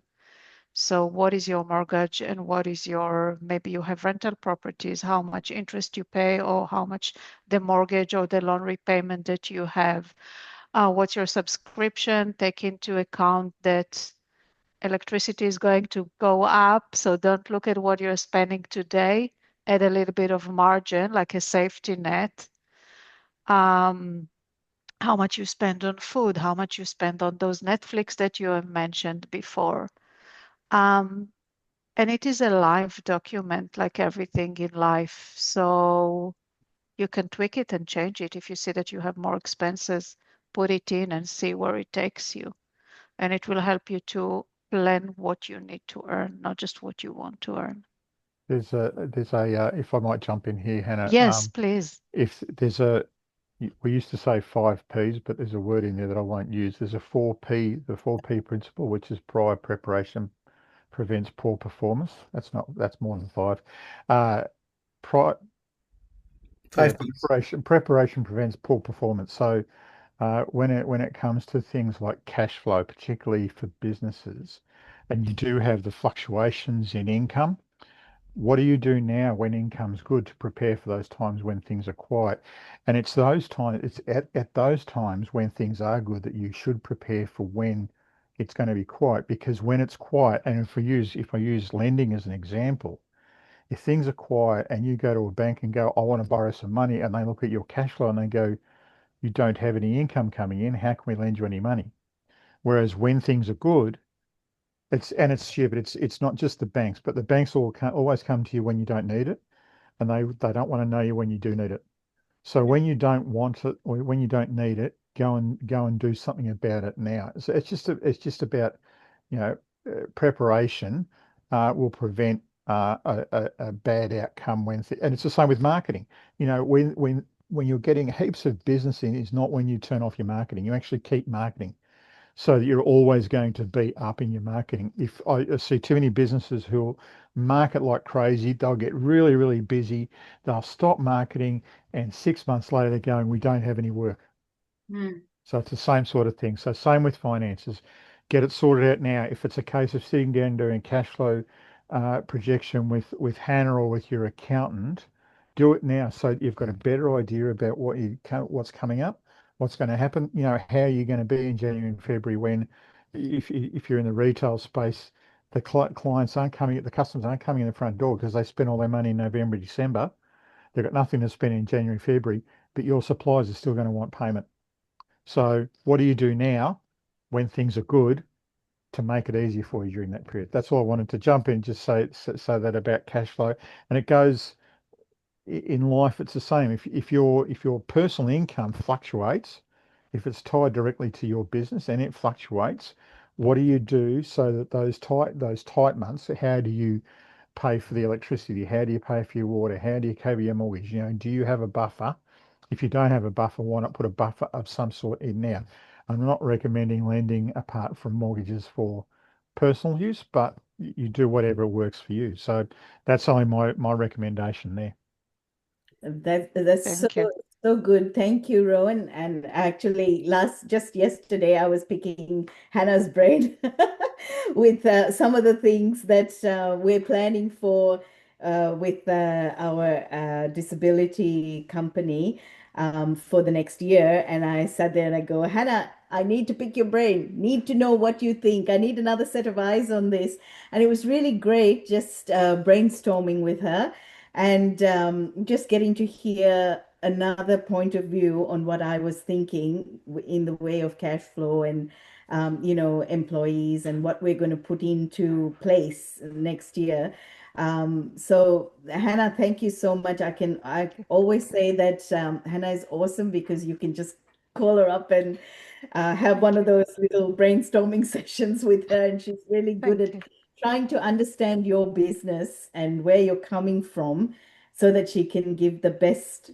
So what is your mortgage and what is maybe you have rental properties, how much interest you pay or how much the mortgage or the loan repayment that you have. What's your subscription? Take into account that electricity is going to go up, so don't look at what you're spending today. Add a little bit of margin, like a safety net. How much you spend on food, how much you spend on those Netflix that you have mentioned before. And it is a live document like everything in life. So you can tweak it and change it. If you see that you have more expenses, put it in and see where it takes you. And it will help you to plan what you need to earn, not just what you want to earn. There's if I might jump in here, Hannah, Yes, please. if there's we used to say 5 Ps, but there's a word in there that I won't use. There's a 4P, the 4P principle, which is prior preparation prevents poor performance. That's more than five. Prior, yeah, 5 Ps. preparation prevents poor performance. So when it comes to things like cash flow, particularly for businesses, and you do have the fluctuations in income, what do you do now when income's good to prepare for those times when things are quiet? And it's those times, it's at those times when things are good that you should prepare for when it's going to be quiet. Because when it's quiet, and if I use lending as an example, if things are quiet and you go to a bank and go, I want to borrow some money, and they look at your cash flow and they go, you don't have any income coming in, how can we lend you any money? Whereas when things are good, it's not just the banks, but the banks always come to you when you don't need it, and they don't want to know you when you do need it. So when you don't want it or when you don't need it, go and do something about it now. So it's just about, you know, preparation will prevent a bad outcome and it's the same with marketing. You know, when you're getting heaps of business in, is not when you turn off your marketing. You actually keep marketing so that you're always going to be up in your marketing. If I see too many businesses who market like crazy, they'll get really, really busy, they'll stop marketing, and 6 months later they're going, we don't have any work. Mm. So it's the same sort of thing. So same with finances. Get it sorted out now. If it's a case of sitting down and doing cash flow projection with Hannah or with your accountant, do it now so you've got a better idea about what's coming up, what's going to happen. You know, how you're going to be in January and February when, if you're in the retail space, the clients aren't coming, the customers aren't coming in the front door because they spend all their money in November, December. They've got nothing to spend in January, February, but your suppliers are still going to want payment. So what do you do now when things are good to make it easier for you during that period? That's all I wanted to jump in, just say that about cash flow. And it goes in life, it's the same. If your personal income fluctuates, if it's tied directly to your business and it fluctuates, what do you do so that those tight months, how do you pay for the electricity? How do you pay for your water? How do you cover your mortgage? You know, do you have a buffer? If you don't have a buffer, why not put a buffer of some sort in now? I'm not recommending lending apart from mortgages for personal use, but you do whatever works for you. So that's only my recommendation there. That's Thank you. so good. Thank you, Rowan. And actually, just yesterday, I was picking Hannah's brain with some of the things that we're planning for with our disability company for the next year. And I sat there and I go, Hannah, I need to pick your brain. Need to know what you think. I need another set of eyes on this. And it was really great just brainstorming with her and just getting to hear another point of view on what I was thinking in the way of cash flow and employees and what we're going to put into place next year. So Hannah, thank you so much. I always say that Hannah is awesome because you can just call her up and have one of those little brainstorming sessions with her, and she's really good Thank at you. trying to understand your business and where you're coming from so that she can give the best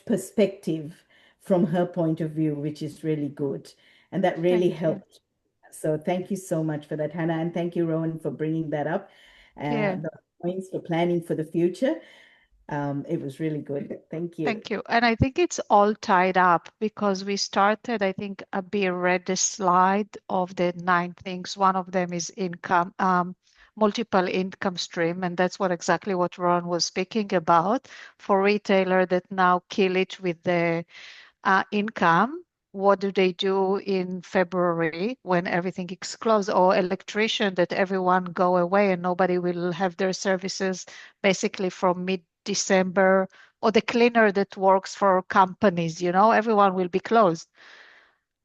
perspective from her point of view, which is really good. And that really Thank you. helped. So thank you so much for that, Hannah. And thank you, Rowan, for bringing that up. Yeah. The points for planning for the future. It was really good. Thank you. Thank you. And I think it's all tied up because we started, I think Abeer read the slide of the 9 things. One of them is income, multiple income stream. And that's exactly what Ron was speaking about for retailer that now kill it with the income. what do they do in February when everything is closed, or electrician that everyone go away and nobody will have their services basically from mid-December, or the cleaner that works for companies, everyone will be closed.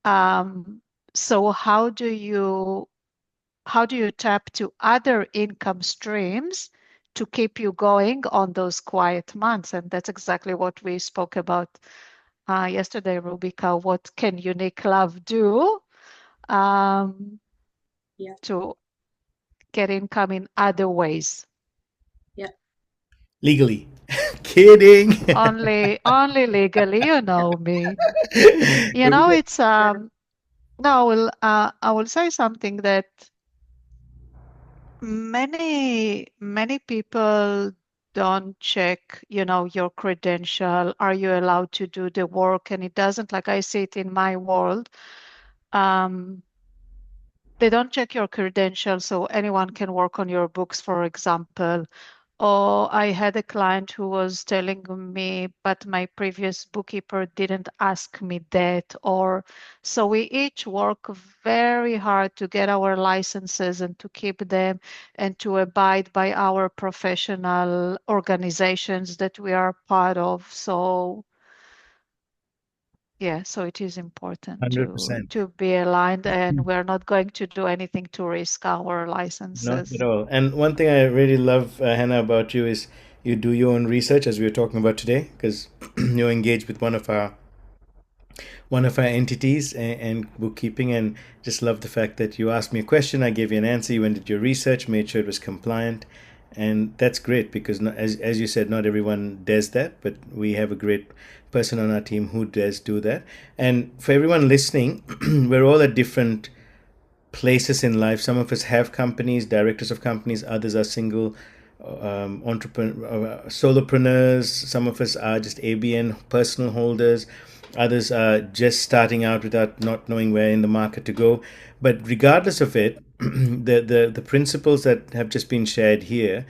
So how do you tap to other income streams to keep you going on those quiet months? And that's exactly what we spoke about yesterday, Rubika. What can Unique Love do Yeah. to get income in other ways? Legally. Kidding. Only legally, you know me. Rubika, It's no, I will say something that many people don't check, your credential. Are you allowed to do the work? And it doesn't, like I see it in my world. They don't check your credentials, so anyone can work on your books, for example. Or I had a client who was telling me, but my previous bookkeeper didn't ask me that. Or so we each work very hard to get our licenses and to keep them and to abide by our professional organizations that we are part of. So yeah, so it is important to 100%. be aligned, and we're not going to do anything to risk our Not at licenses. all. And one thing I really love, Hannah, about you is you do your own research, as we were talking about today, because you're engaged with one of our entities and bookkeeping, and just love the fact that you asked me a question, I gave you an answer, you went did your research, made sure it was compliant, and that's great because as you said, not everyone does that, but we have a great person on our team who does do that. And for everyone listening, we're all at different places in life. Some of us have companies, directors of companies, others are single entrepreneur, solopreneurs. Some of us are just ABN personal holders. Others are just starting out without not knowing where in the market to go. But regardless of it, the principles that have just been shared here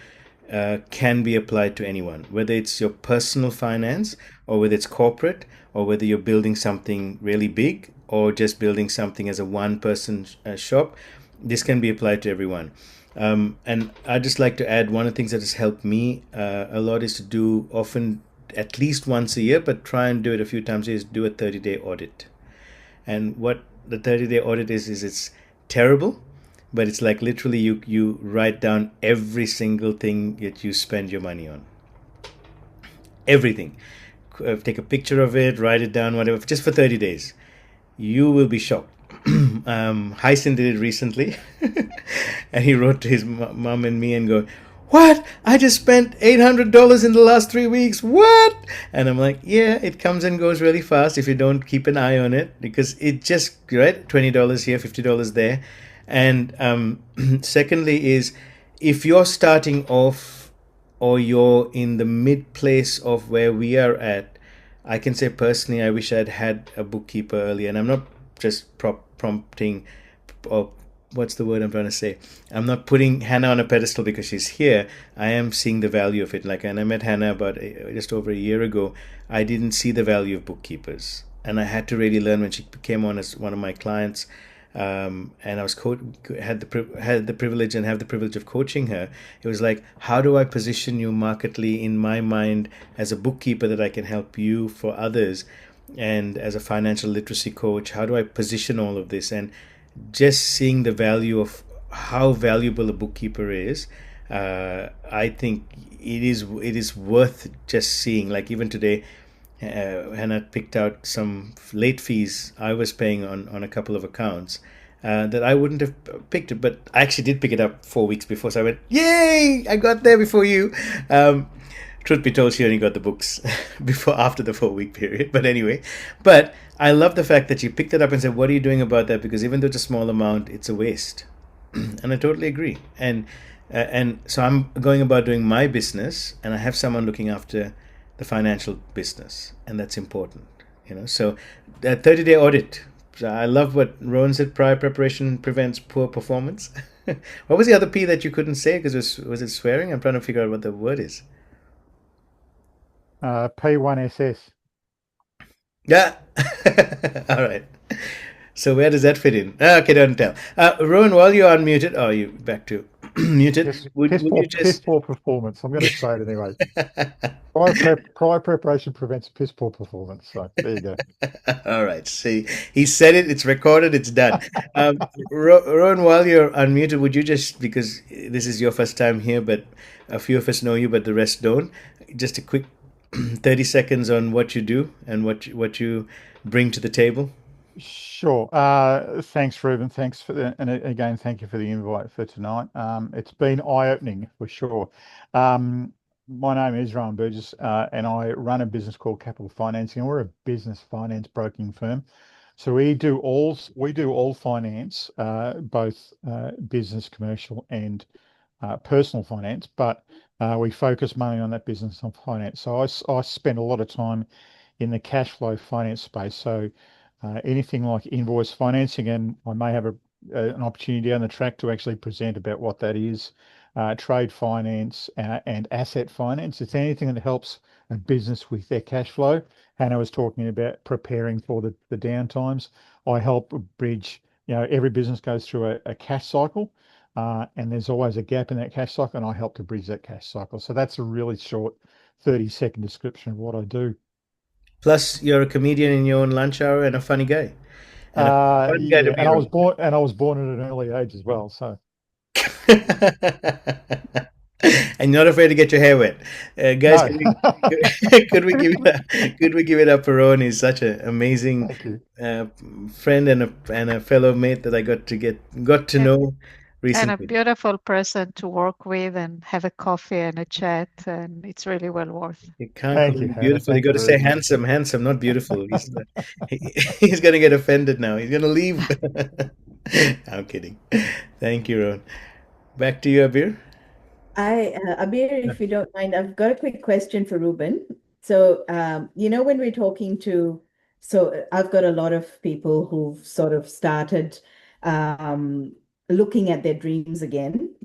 can be applied to anyone, whether it's your personal finance or whether it's corporate or whether you're building something really big or just building something as a one person shop. This can be applied to everyone. And I'd just like to add one of the things that has helped me a lot is to do often at least once a year, but try and do it a few times a year, is do a 30-day audit. And what the 30-day audit is it's terrible, but it's like literally you write down every single thing that you spend your money on. Everything. Take a picture of it, write it down, whatever, just for 30 days. You will be shocked. Hyson did it recently, and he wrote to his mom and me and go, "What? I just spent $800 in the last 3 weeks. What?" And I'm like, "Yeah, it comes and goes really fast if you don't keep an eye on it because it just right $20 here, $50 there." And secondly is if you're starting off or you're in the mid place of where we are at, I can say personally, I wish I'd had a bookkeeper earlier. And I'm not just prompting, or what's the word I'm trying to say? I'm not putting Hannah on a pedestal because she's here. I am seeing the value of it. Like, and I met Hannah about just over a year ago. I didn't see the value of bookkeepers, and I had to really learn when she came on as one of my clients. And I was had the privilege and have the privilege of coaching her. It was like, how do I position you marketly in my mind as a bookkeeper that I can help you for others, and as a financial literacy coach, how do I position all of this? And just seeing the value of how valuable a bookkeeper is, I think it is worth just seeing. Like even today, Hannah picked out some late fees I was paying on a couple of accounts that I wouldn't have picked it, but I actually did pick it up 4 weeks before, so I went, "Yay! I got there before you." Truth be told, she only got the books after the 4 week period. But anyway, but I love the fact that you picked it up and said, "What are you doing about that?" Because even though it's a small amount, it's a waste, and I totally agree. And so I'm going about doing my business, and I have someone looking after the financial business, and that's important. So that 30-day audit. So I love what Rowan said. Prior preparation prevents poor performance. What was the other P that you couldn't say? Because was it swearing? I'm trying to figure out what the word is. P1SS. Yeah. All right. So where does that fit in? Okay, don't tell. Rowan, while you're unmuted, oh, you back to muted. Would you Piss just? poor performance. I'm going to say it anyway. Prior preparation prevents piss poor performance. So there you go. All right. See, he said it. It's recorded. It's done. Rowan, while you're unmuted, would you just, because this is your first time here, but a few of us know you, but the rest don't. Just a quick 30 seconds on what you do and what you bring to the table. Sure. Thanks, Ruben. Thanks for and again, thank you for the invite for tonight. It's been eye-opening for sure. My name is Rowan Burgess, and I run a business called Capital Financing, and we're a business finance broking firm. So we do all finance, both business, commercial, and personal finance, but we focus mainly on that business and finance. So I spend a lot of time in the cash flow finance space. So anything like invoice financing, and I may have an opportunity down the track to actually present about what that is, trade finance and asset finance. It's anything that helps a business with their cash flow. Hannah was talking about preparing for the downtimes. I help bridge, every business goes through a cash cycle. And there's always a gap in that cash cycle, and I help to bridge that cash cycle. So that's a really short 30-second description of what I do. Plus, you're a comedian in your own lunch hour and a funny guy, and a fun guy to Yeah, be around. and I was born at an early age as well. So And you're not afraid to get your hair wet, guys. no, Could we, could we give it up for Rowan? He's such an amazing thank you. uh, friend and a fellow mate that I got to And, know and a recently. beautiful person to work with and have a coffee and a chat, and it's really well worth. You can't call Thank you, him Hannah. beautiful. You Thank got you to very say much. handsome, handsome, not beautiful. He's gonna get offended now. He's gonna leave. I'm kidding. Thank you, Rowan. Back to you, Abeer. Abeer, if you don't mind, I've got a quick question for Ruben. So, when we're talking I've got a lot of people who've sort of started um, looking at their dreams again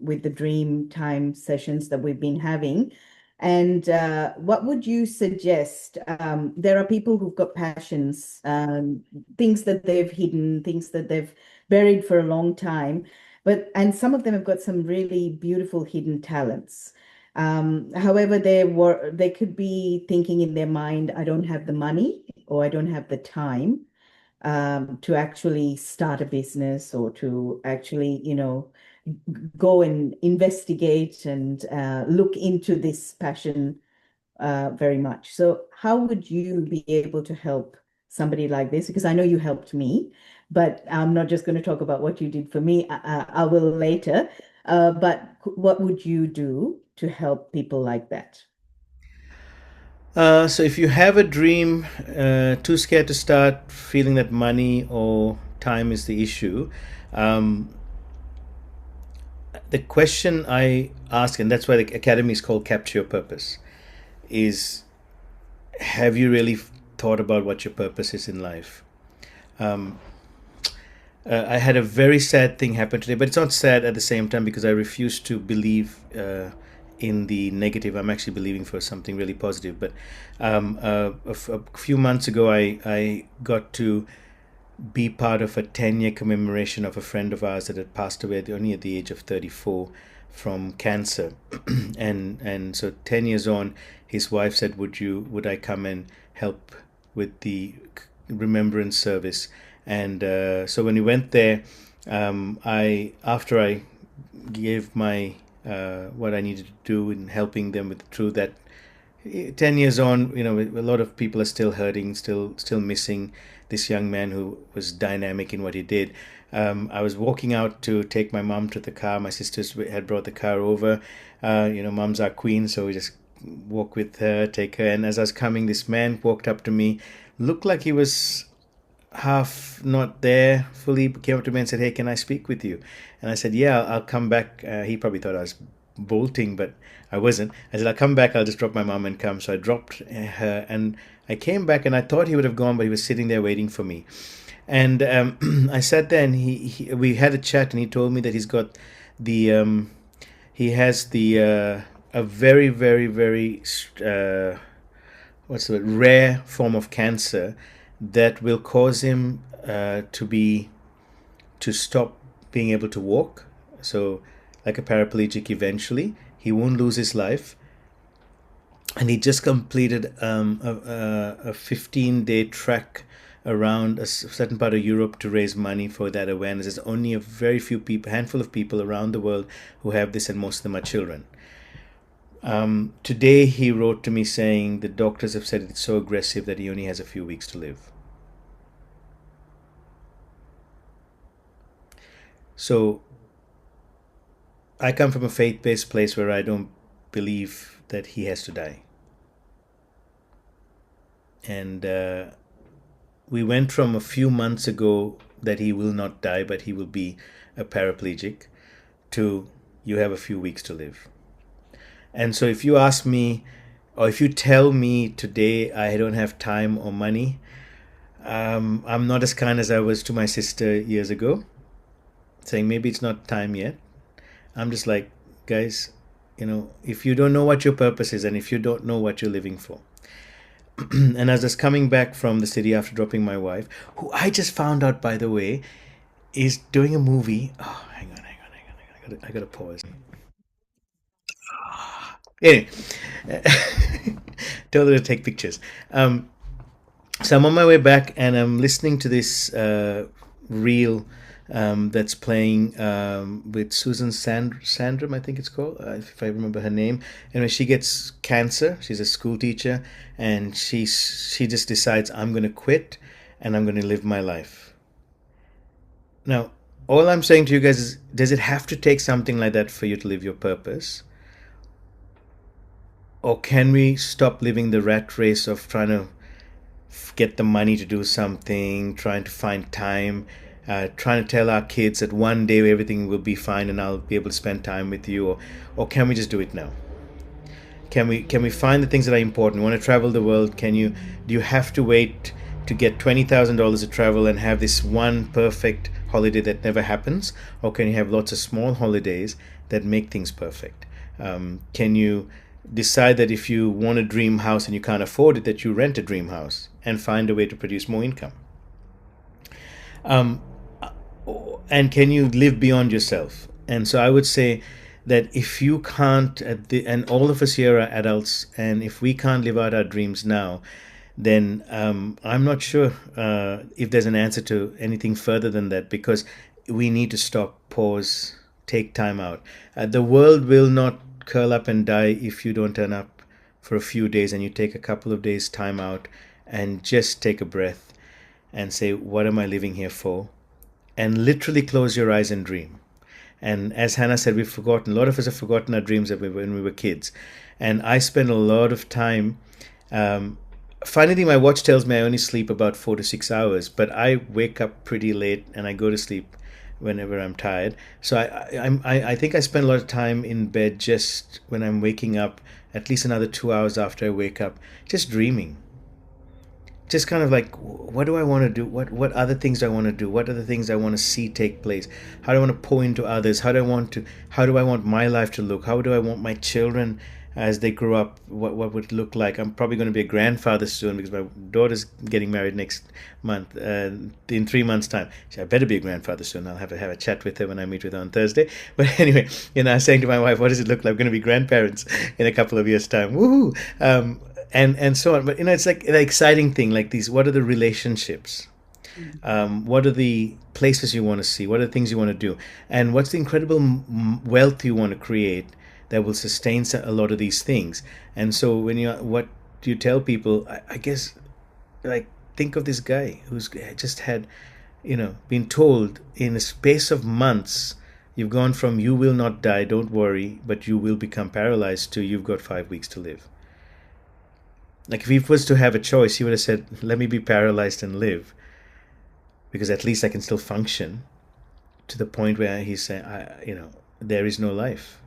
with the dream time sessions that we've been having. And what would you suggest? There are people who've got passions, things that they've hidden, things that they've buried for a long time. And some of them have got some really beautiful hidden talents. However, they could be thinking in their mind, I don't have the money or I don't have the time to actually start a business or to actually, go and investigate and look into this passion very much. So how would you be able to help somebody like this? Because I know you helped me, but I'm not just going to talk about what you did for me. I will later. But what would you do to help people like that? So if you have a dream, too scared to start, feeling that money or time is the issue, um, the question I ask, and that's why the academy is called Capture Your Purpose, is have you really thought about what your purpose is in life? I had a very sad thing happen today, but it's not sad at the same time because I refuse to believe in the negative. I'm actually believing for something really positive. But a few months ago, I got to be part of a 10-year commemoration of a friend of ours that had passed away only at the age of 34 from cancer. And so 10 years on, his wife said, would I come and help with the remembrance service? And so when we went there, after I gave my what I needed to do in helping them with through that 10 years on, a lot of people are still hurting, still missing this young man who was dynamic in what he did. I was walking out to take my mom to the car. My sisters had brought the car over. Mom's our queen, so we just walk with her, take her. And as I was coming, this man walked up to me, looked like he was half not there fully, came up to me and said, hey, can I speak with you? And I said, yeah, I'll come back. He probably thought I was bolting, but I wasn't. I said, I'll come back, I'll just drop my mom and come. So I dropped her and I came back, and I thought he would have gone, but he was sitting there waiting for me. And I sat there, and we had a chat, and he told me that he's got he has a very, very, very what's the word, rare form of cancer that will cause him to stop being able to walk. So, like a paraplegic eventually. He won't lose his life. And he just completed a 15-day trek around a certain part of Europe to raise money for that awareness. There's only a very few people, handful of people around the world who have this, and most of them are children. Today he wrote to me saying the doctors have said it's so aggressive that he only has a few weeks to live. So I come from a faith-based place where I don't believe that he has to die. And we went from a few months ago that he will not die, but he will be a paraplegic, to you have a few weeks to live. And so if you ask me, or if you tell me today I don't have time or money, I'm not as kind as I was to my sister years ago, saying maybe it's not time yet. I'm just like, guys, if you don't know what your purpose is, and if you don't know what you're living for. And as I was coming back from the city after dropping my wife, who I just found out, by the way, is doing a movie. Oh, hang on. I gotta pause. Anyway, told her to take pictures. So I'm on my way back, and I'm listening to this reel that's playing with Susan Sandram, I think it's called, if I remember her name. Anyway, she gets cancer. She's a school teacher, and she just decides, I'm going to quit, and I'm going to live my life. Now, all I'm saying to you guys is, does it have to take something like that for you to live your purpose? Or can we stop living the rat race of trying to get the money to do something, trying to find time, trying to tell our kids that one day everything will be fine and I'll be able to spend time with you, or can we just do it now? Can we find the things that are important? You want to travel the world? Do you have to wait to get $20,000 to travel and have this one perfect holiday that never happens? Or can you have lots of small holidays that make things perfect? Can you decide that if you want a dream house and you can't afford it, that you rent a dream house and find a way to produce more income? And can you live beyond yourself? And so I would say that if you can't, and all of us here are adults, and if we can't live out our dreams now, then I'm not sure if there's an answer to anything further than that, because we need to stop, pause, take time out. The world will not curl up and die if you don't turn up for a few days and you take a couple of days time out and just take a breath and say, what am I living here for? And literally close your eyes and dream. And as Hana said, we've forgotten, a lot of us have forgotten our dreams when we were kids. And I spend a lot of time, finally my watch tells me I only sleep about 4 to 6 hours, but I wake up pretty late and I go to sleep whenever I'm tired. So I think I spend a lot of time in bed just when I'm waking up, at least another 2 hours after I wake up, just dreaming. Just kind of like, what do I want to do? What other things do I want to do? What are the things I want to see take place? How do I want to pour into others? How do I want my life to look? How do I want my children as they grow up, what would it look like? I'm probably going to be a grandfather soon because my daughter's getting married next month, in 3 months' time. I better be a grandfather soon. I'll have to have a chat with her when I meet with her on Thursday. But anyway, I was saying to my wife, what does it look like? We're going to be grandparents in a couple of years' time. Woohoo! And so on. But, it's like an exciting thing, like these, what are the relationships? What are the places you want to see? What are the things you want to do? And what's the incredible wealth you want to create that will sustain a lot of these things? And so what do you tell people? I guess, like, think of this guy who's just had, been told in a space of months, you've gone from you will not die, don't worry, but you will become paralyzed, to you've got 5 weeks to live. Like, if he was to have a choice, he would have said, let me be paralyzed and live, because at least I can still function, to the point where he's saying, there is no life.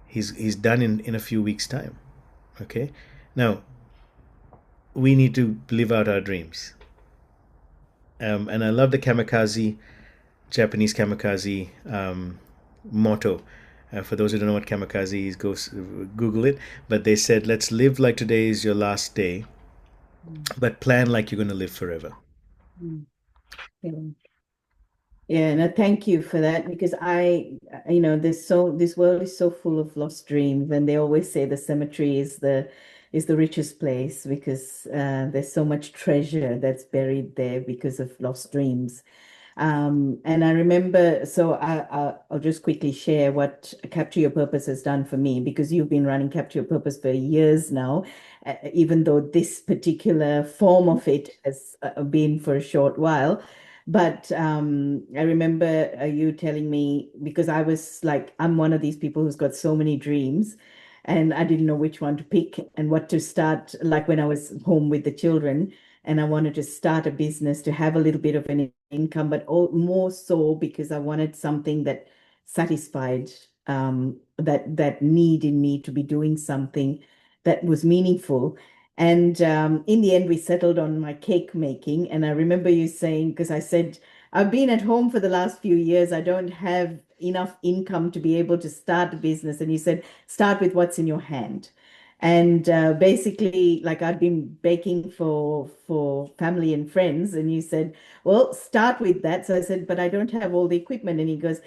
He's done in a few weeks' time. Okay? Now, we need to live out our dreams. And I love the Japanese kamikaze motto. For those who don't know what kamikaze is, go Google it. But they said, let's live like today is your last day, but plan like you're going to live forever. Yeah. Yeah, no, thank you for that because this world is so full of lost dreams, and they always say the cemetery is the richest place because there's so much treasure that's buried there because of lost dreams. And I remember, I'll just quickly share what Capture Your Purpose has done for me because you've been running Capture Your Purpose for years now, even though this particular form of it has been for a short while. But I remember you telling me because I was like, I'm one of these people who's got so many dreams, and I didn't know which one to pick and what to start, like when I was home with the children and I wanted to start a business to have a little bit of an income, but more so because I wanted something that satisfied that need in me to be doing something that was meaningful. And in the end, we settled on my cake making. And I remember you saying, because I said, I've been at home for the last few years. I don't have enough income to be able to start a business. And you said, start with what's in your hand. And basically, like I'd been baking for family and friends, and you said, "Well, start with that." So I said, "But I don't have all the equipment." And he goes,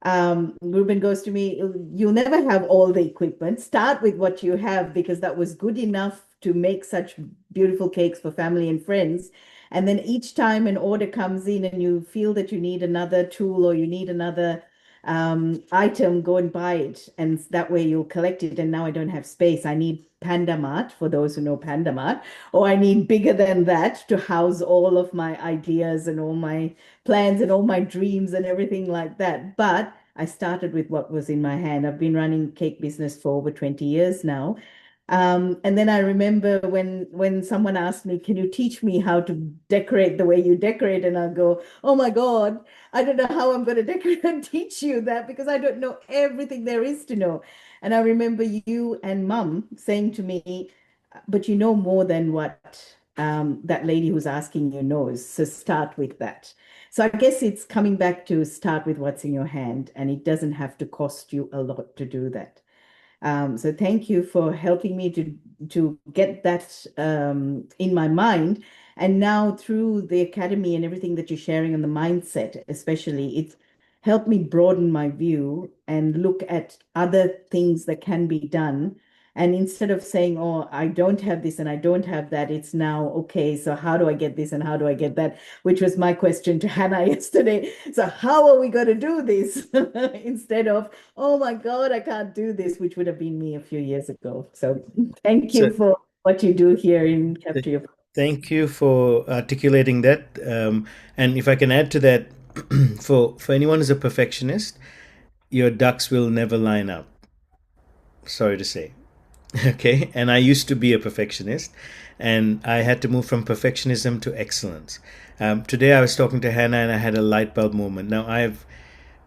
Ruben goes to me, "You'll never have all the equipment. Start with what you have because that was good enough to make such beautiful cakes for family and friends. And then each time an order comes in and you feel that you need another tool or you need another item, go and buy it. And that way you'll collect it. And now I don't have space. I need Panda Mart for those who know Panda Mart, or I need bigger than that to house all of my ideas and all my plans and all my dreams and everything like that. But I started with what was in my hand. I've been running cake business for over 20 years now. And then I remember when someone asked me, "Can you teach me how to decorate the way you decorate?" And I'll go, "Oh my God, I don't know how I'm going to decorate and teach you that because I don't know everything there is to know." And I remember you and Mum saying to me, "But you know more than what that lady who's asking you knows. So start with that." So I guess it's coming back to start with what's in your hand, and it doesn't have to cost you a lot to do that. So thank you for helping me to get that in my mind. And now through the academy and everything that you're sharing on the mindset, especially, it's helped me broaden my view and look at other things that can be done. And instead of saying, "Oh, I don't have this and I don't have that," it's now, okay, so how do I get this and how do I get that? Which was my question to Hannah yesterday. So how are we going to do this? Instead of, "Oh my God, I can't do this," which would have been me a few years ago. So thank you So for what you do here in Capture Your. thank you for articulating that. And if I can add to that, for anyone who's a perfectionist, your ducks will never line up. Sorry to say. Okay, and I used to be a perfectionist, and I had to move from perfectionism to excellence. Today I was talking to Hannah, and I had a light bulb moment. Now I've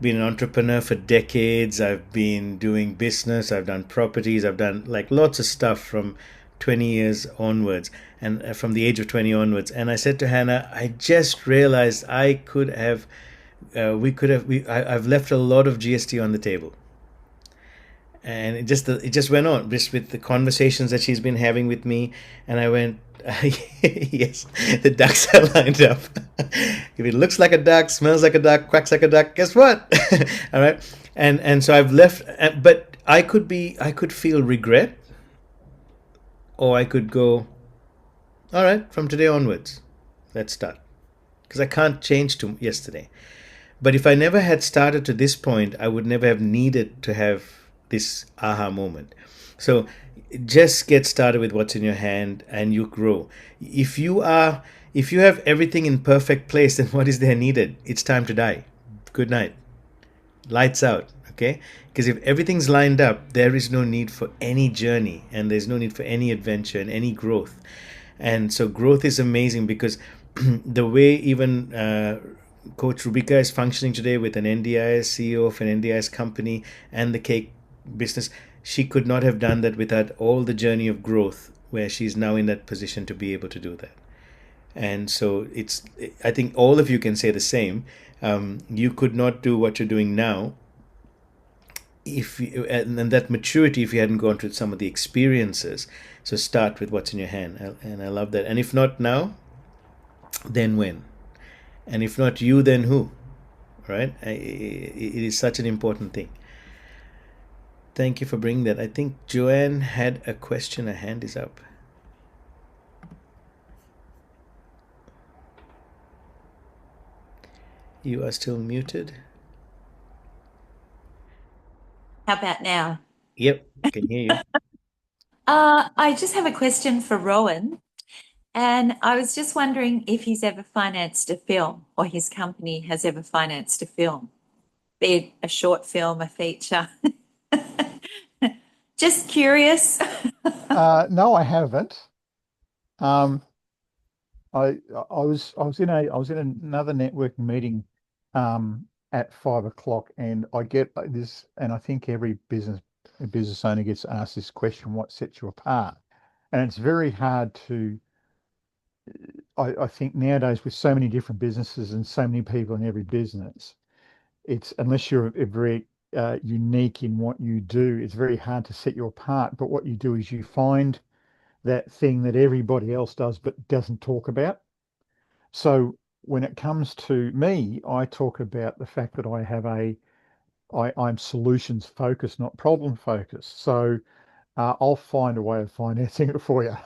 been an entrepreneur for decades. I've been doing business. I've done properties. I've done like lots of stuff from 20 years onwards, and from the age of 20 onwards. And I said to Hannah, I just realized I could have, I've left a lot of GST on the table. And it just went on just with the conversations that she's been having with me. And I went, yes, the ducks are lined up. If it looks like a duck, smells like a duck, quacks like a duck, guess what? All right. And so I've left, but I could feel regret, or I could go, all right, from today onwards, let's start, because I can't change to yesterday. But if I never had started to this point, I would never have needed to have this aha moment. So just get started with what's in your hand and you grow. If you have everything in perfect place, then what is there needed? It's time to die. Good night. Lights out. Okay? Because if everything's lined up, there is no need for any journey, and there's no need for any adventure and any growth. And so growth is amazing because the way even Coach Rubika is functioning today with an NDIS, CEO of an NDIS company and the cake business, she could not have done that without all the journey of growth where she's now in that position to be able to do that. And so I think all of you can say the same. You could not do what you're doing now if you, and that maturity, if you hadn't gone through some of the experiences. So start with what's in your hand, and I love that. And if not now, then when? And if not you, then who? Right? It is such an important thing. Thank you for bringing that. I think Joanne had a question. Her hand is up. You are still muted. How about now? Yep, can hear you. I just have a question for Rowan. And I was just wondering if he's ever financed a film or his company has ever financed a film, be it a short film, a feature. Just curious. No, I haven't. Um, I was in another networking meeting at 5 o'clock, and I get this, and I think every business owner gets asked this question: what sets you apart? And it's very hard to. I think nowadays, with so many different businesses and so many people in every business, it's unless you're very unique in what you do, it's very hard to set you apart. But what you do is you find that thing that everybody else does but doesn't talk about. So when it comes to me, I talk about the fact that I'm solutions focused, not problem focused. So I'll find a way of financing it for you.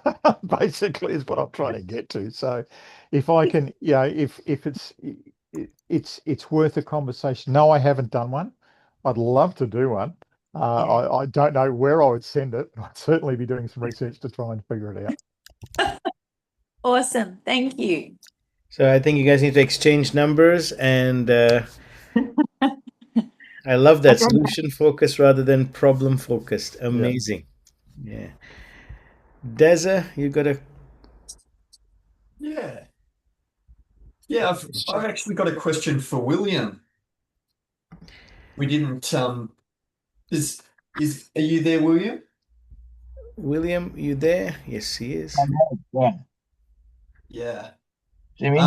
Basically, is what I'm trying to get to. So if I can, if it's worth a conversation. No, I haven't done one. I'd love to do one. I don't know where I would send it. I'd certainly be doing some research to try and figure it out. Awesome. Thank you. So I think you guys need to exchange numbers, and I love that solution focused rather than problem focused. Amazing. Yeah. Deza, you got a Yeah. Yeah, I've actually got a question for William. We didn't is are you there, William? William, you there? Yes, he is. Yeah. Yeah. Jimmy?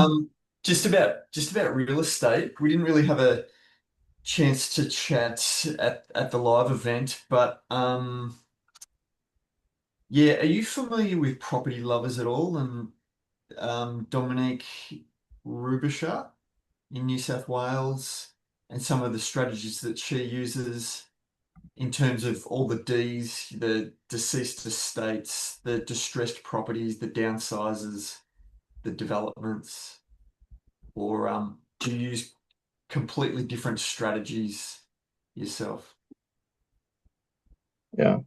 Just about real estate. We didn't really have a chance to chat at the live event, but yeah, are you familiar with Property Lovers at all? And Dominique Rubisha in New South Wales, and some of the strategies that she uses in terms of all the Ds, the deceased estates, the distressed properties, the downsizes, the developments, or do you use completely different strategies yourself? Yeah.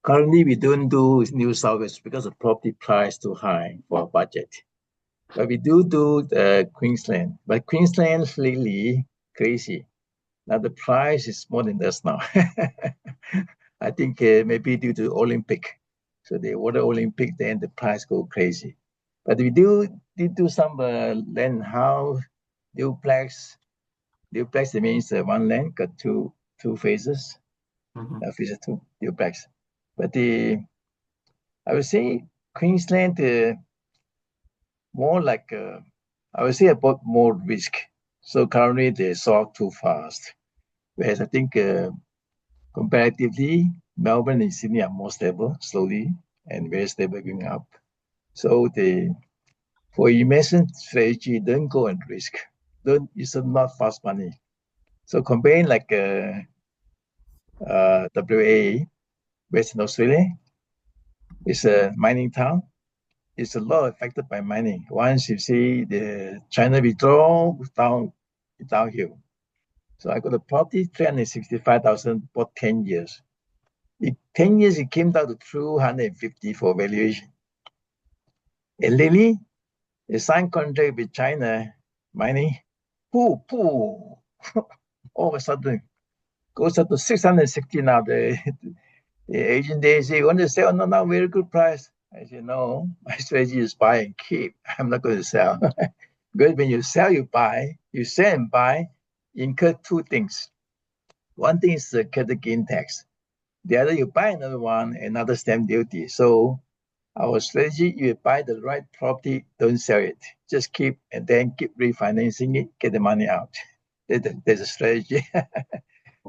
Currently, we don't do New South Wales because the property price too high for our budget. But we do Queensland. But Queensland is really crazy. Now the price is more than this now. I think maybe due to Olympic. So the Water Olympic, then the price go crazy. But we did do some land house, duplex. Duplex, it means one land got two phases. Phase two duplex. But I would say Queensland more like I would say about more risk. So currently they sold too fast. Whereas I think comparatively Melbourne and Sydney are more stable, slowly and very stable going up. So for investment strategy, don't go and risk. It's not fast money. So comparing like WA, Western Australia, it's a mining town. It's a lot affected by mining. Once you see the China withdrawal downhill. So I got a property 365,000 for 10 years. In 10 years, it came down to 250 for valuation. And lately, the signed contract with China mining, all of a sudden goes up to 660 now. The agent, they say, you want to sell? No, very good price. I said, no, my strategy is buy and keep. I'm not going to sell. Because when you sell, you buy. You sell and buy, incur two things. One thing is the capital gain tax. The other, you buy another one, another stamp duty. So our strategy, you buy the right property, don't sell it. Just keep and then keep refinancing it, get the money out. There's a strategy.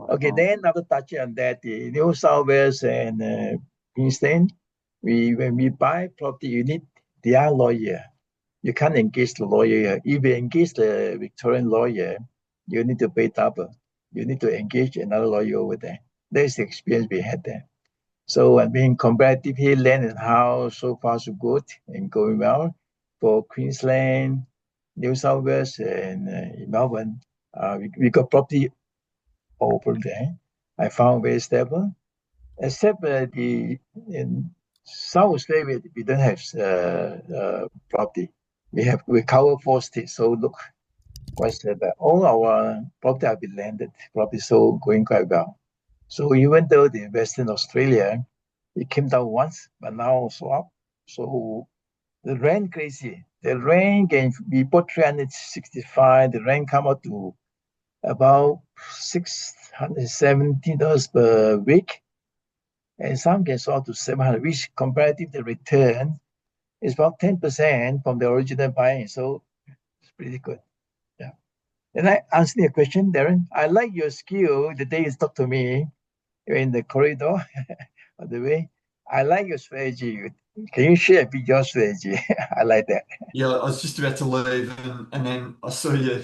Okay, then after touching on that, the New South Wales and Queensland, when we buy property, you need their lawyer. You can't engage the lawyer. If you engage the Victorian lawyer, you need to pay double. You need to engage another lawyer over there. That's the experience we had there. So I mean, comparatively, land and house so far so good and going well for Queensland, New South Wales, and Melbourne. We got property over there. I found very stable, except the in South Australia we don't have property. We cover 4 states, so look quite stable. All our property have been landed. Property so going quite well. So even though the Western Australia it came down once, but now also up. So the rent crazy. The rent can we bought 365. The rent come out to about $670 per week, and some can sold to 700, which comparative the return is about 10% from the original buying. So it's pretty good. Yeah. And I answer your question, Darren. I like your skill the day you talk to me in the corridor on the way. I like your strategy. Can you share a bit your strategy? I like that. Yeah, I was just about to leave, and then I saw you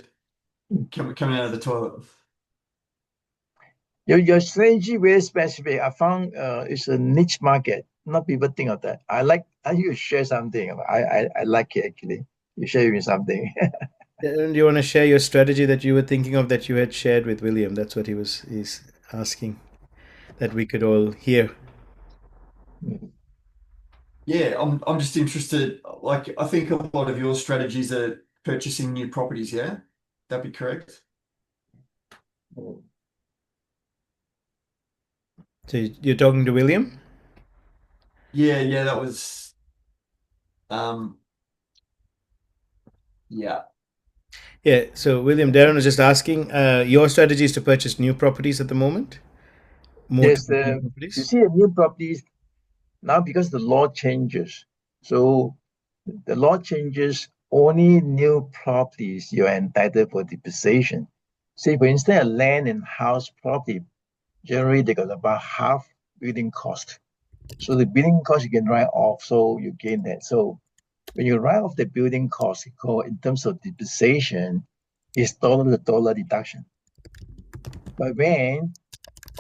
coming out of the toilet. Your strategy very specific. I found it's a niche market. Not people think of that. I you share something. I like it actually. You share me something. And you want to share your strategy that you were thinking of that you had shared with William? That's what he's asking, that we could all hear. Yeah, I'm just interested. Like, I think a lot of your strategies are purchasing new properties. Yeah, that'd be correct. So you're talking to William? Yeah, that was. Yeah. Yeah. So William, Darren was just asking, your strategy is to purchase new properties at the moment. More Yes, to new you properties. see, new properties now because the law changes. So the law changes. Only new properties you are entitled for depreciation. Say, for instance, a land and house property, generally they got about half building cost. So the building cost you can write off, so you gain that. So when you write off the building cost, in terms of depreciation, it's dollar to dollar deduction. But when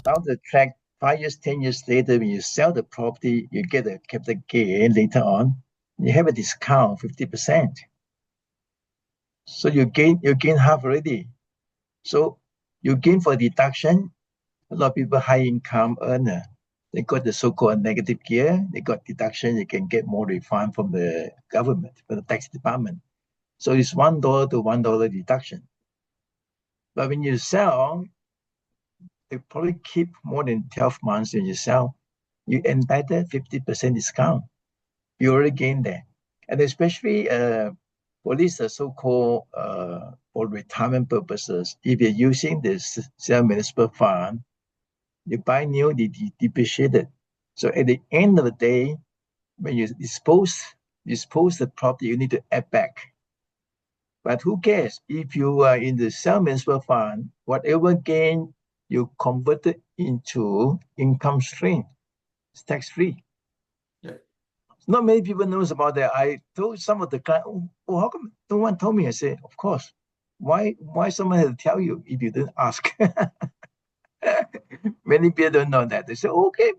down the track, 5 years, 10 years later, when you sell the property, you get a capital gain later on. You have a discount 50%. So you gain half already. So you gain for deduction. A lot of people high income earner, they got the so-called negative gear. They got deduction. You can get more refund from the government, from the tax department. So it's $1 to $1 deduction. But when you sell, they probably keep more than 12 months when you sell. You entitled 50% discount. You already gain that. And especially for this so-called for retirement purposes, if you're using this self-municipal fund, you buy new, they depreciate it. So at the end of the day, when you dispose the property, you need to add back. But who cares? If you are in the self-municipal fund, whatever gain you convert it into income stream, it's tax-free. Yeah. Not many people knows about that. I told some of the clients, oh, how come no one told me? I said, of course. Why someone had to tell you if you didn't ask? Many people don't know that. They say, okay,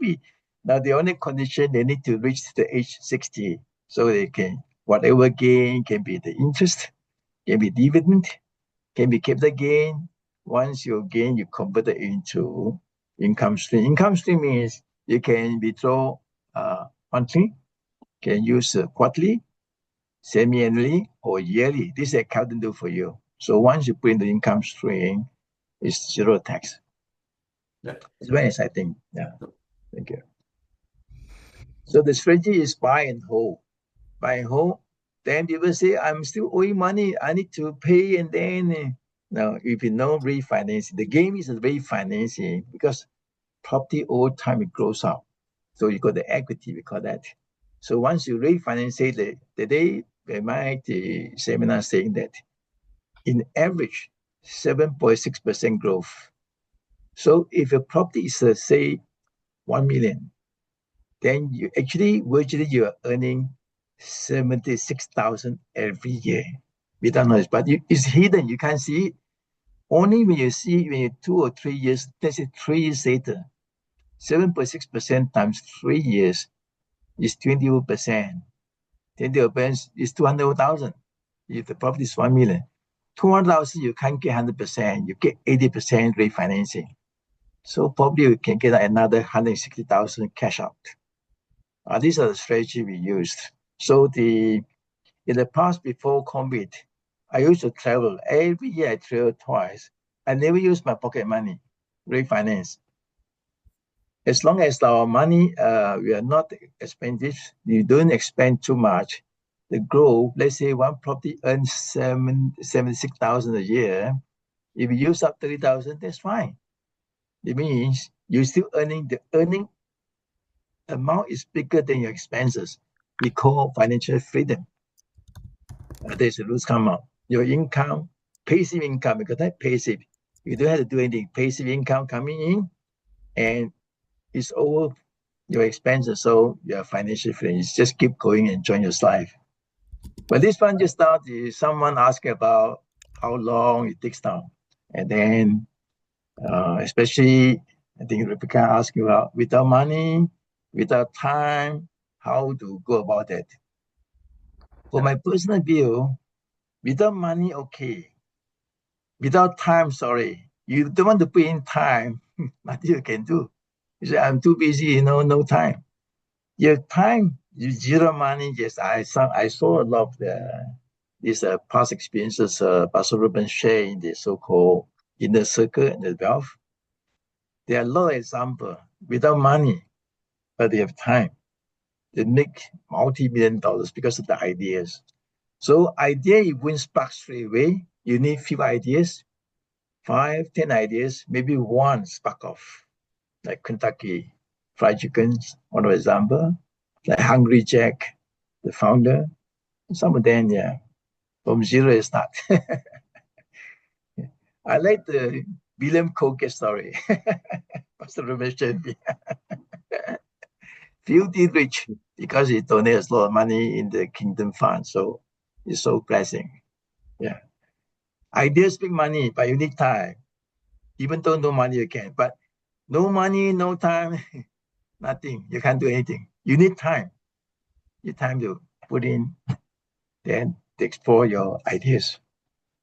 now the only condition they need to reach the age 60. So they can, whatever gain can be the interest, can be dividend, can be capital gain. Once you gain, you convert it into income stream. Income stream means you can withdraw monthly, can use quarterly, semi-annually, or yearly. This is accountant do for you. So once you put in the income stream, it's zero tax. Yeah. It's very exciting. Yeah. Thank you. So the strategy is buy and hold. Buy and hold. Then people say, I'm still owing money. I need to pay. And then, now, if you know refinancing, the game is refinancing because property over time it grows up. So you got the equity, we call that. So once you refinance it, the day the seminar saying that in average 7.6% growth So if your property is say 1 million, then you actually virtually you are earning 76,000 every year without noise. But it's hidden, you can't see it. Only when you see when you 2 or 3 years, let's say 3 years later, 7.6% times 3 years is 21%. 20% is 200,000. If the property is 1 million, 200,000 you can't get 100%. You get 80% refinancing. So probably you can get another 160,000 cash out. These are the strategy we used. So in the past before COVID, I used to travel. Every year I travel twice. I never use my pocket money, refinance. As long as our money, we are not expensive, you don't expend too much. The growth, let's say one property earns 76,000 a year. If you use up 30,000, that's fine. It means you're still earning, the earning amount is bigger than your expenses. We call financial freedom. There's a rules come out. Your income, passive income, because that passive, you don't have to do anything. Passive income coming in, and it's over your expenses, so you're financially free. You just keep going and enjoy your life. But this one just started, someone asked about how long it takes now. And then, especially, I think Rebecca asked you about without money, without time, how to go about that. For my personal view, without money, okay. Without time, sorry. You don't want to put in time, nothing you can do. You say, I'm too busy, no time. Your time, you zero money. Yes, I saw a lot of these past experiences Pastor Ruben share in the so-called inner circle and the wealth. There are a lot of examples without money, but they have time. They make multi-million dollars because of the ideas. So idea, it won't spark straight away. You need few ideas, 5, 10 ideas, maybe one spark off, like Kentucky Fried Chickens, one example, like Hungry Jack, the founder. Some of them, yeah, from zero start. I like the William Colgate story. Pastor Ruben shared. Filthy rich because he donates a lot of money in the Kingdom Fund. So it's so blessing. Yeah. Ideas big money, but you need time. Even though no money you can, but no money, no time, nothing. You can't do anything. You need time. You need time to put in, then to explore your ideas.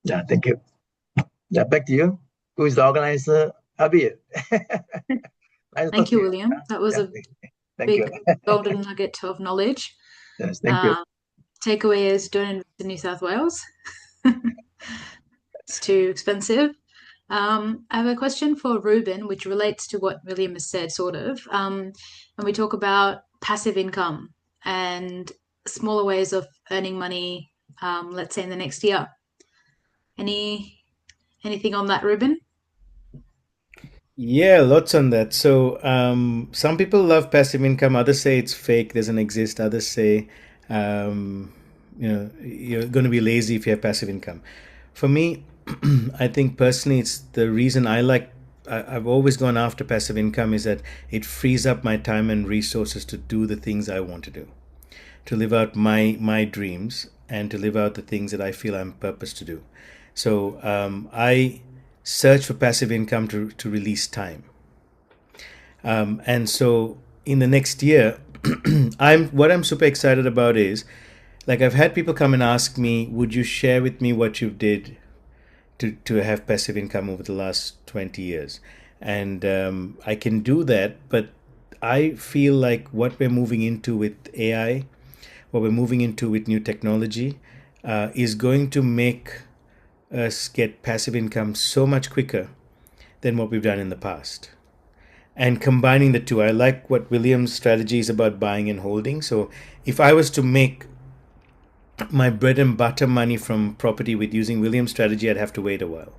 Yeah, thank you. Yeah, back to you. Who is the organizer? Abeer. Nice Thank you, William. That was a big golden nugget of knowledge. Yes, thank you. Takeaway is don't invest in New South Wales. It's too expensive. I have a question for Ruben, which relates to what William has said, sort of. And we talk about passive income and smaller ways of earning money, let's say in the next year. Anything on that, Ruben? Yeah, lots on that. So, some people love passive income. Others say it's fake, doesn't exist. Others say, you're going to be lazy if you have passive income. For me, I think personally, it's the reason I've always gone after passive income is that it frees up my time and resources to do the things I want to do, to live out my dreams and to live out the things that I feel I'm purposed to do. So I search for passive income to release time. And so in the next year, what I'm super excited about is, like, I've had people come and ask me, would you share with me what you did to have passive income over the last 20 years? And I can do that, but I feel like what we're moving into with AI, what we're moving into with new technology, is going to make us get passive income so much quicker than what we've done in the past. And combining the two, I like what William's strategy is about buying and holding. So if I was to make my bread and butter money from property with using William's strategy, I'd have to wait a while.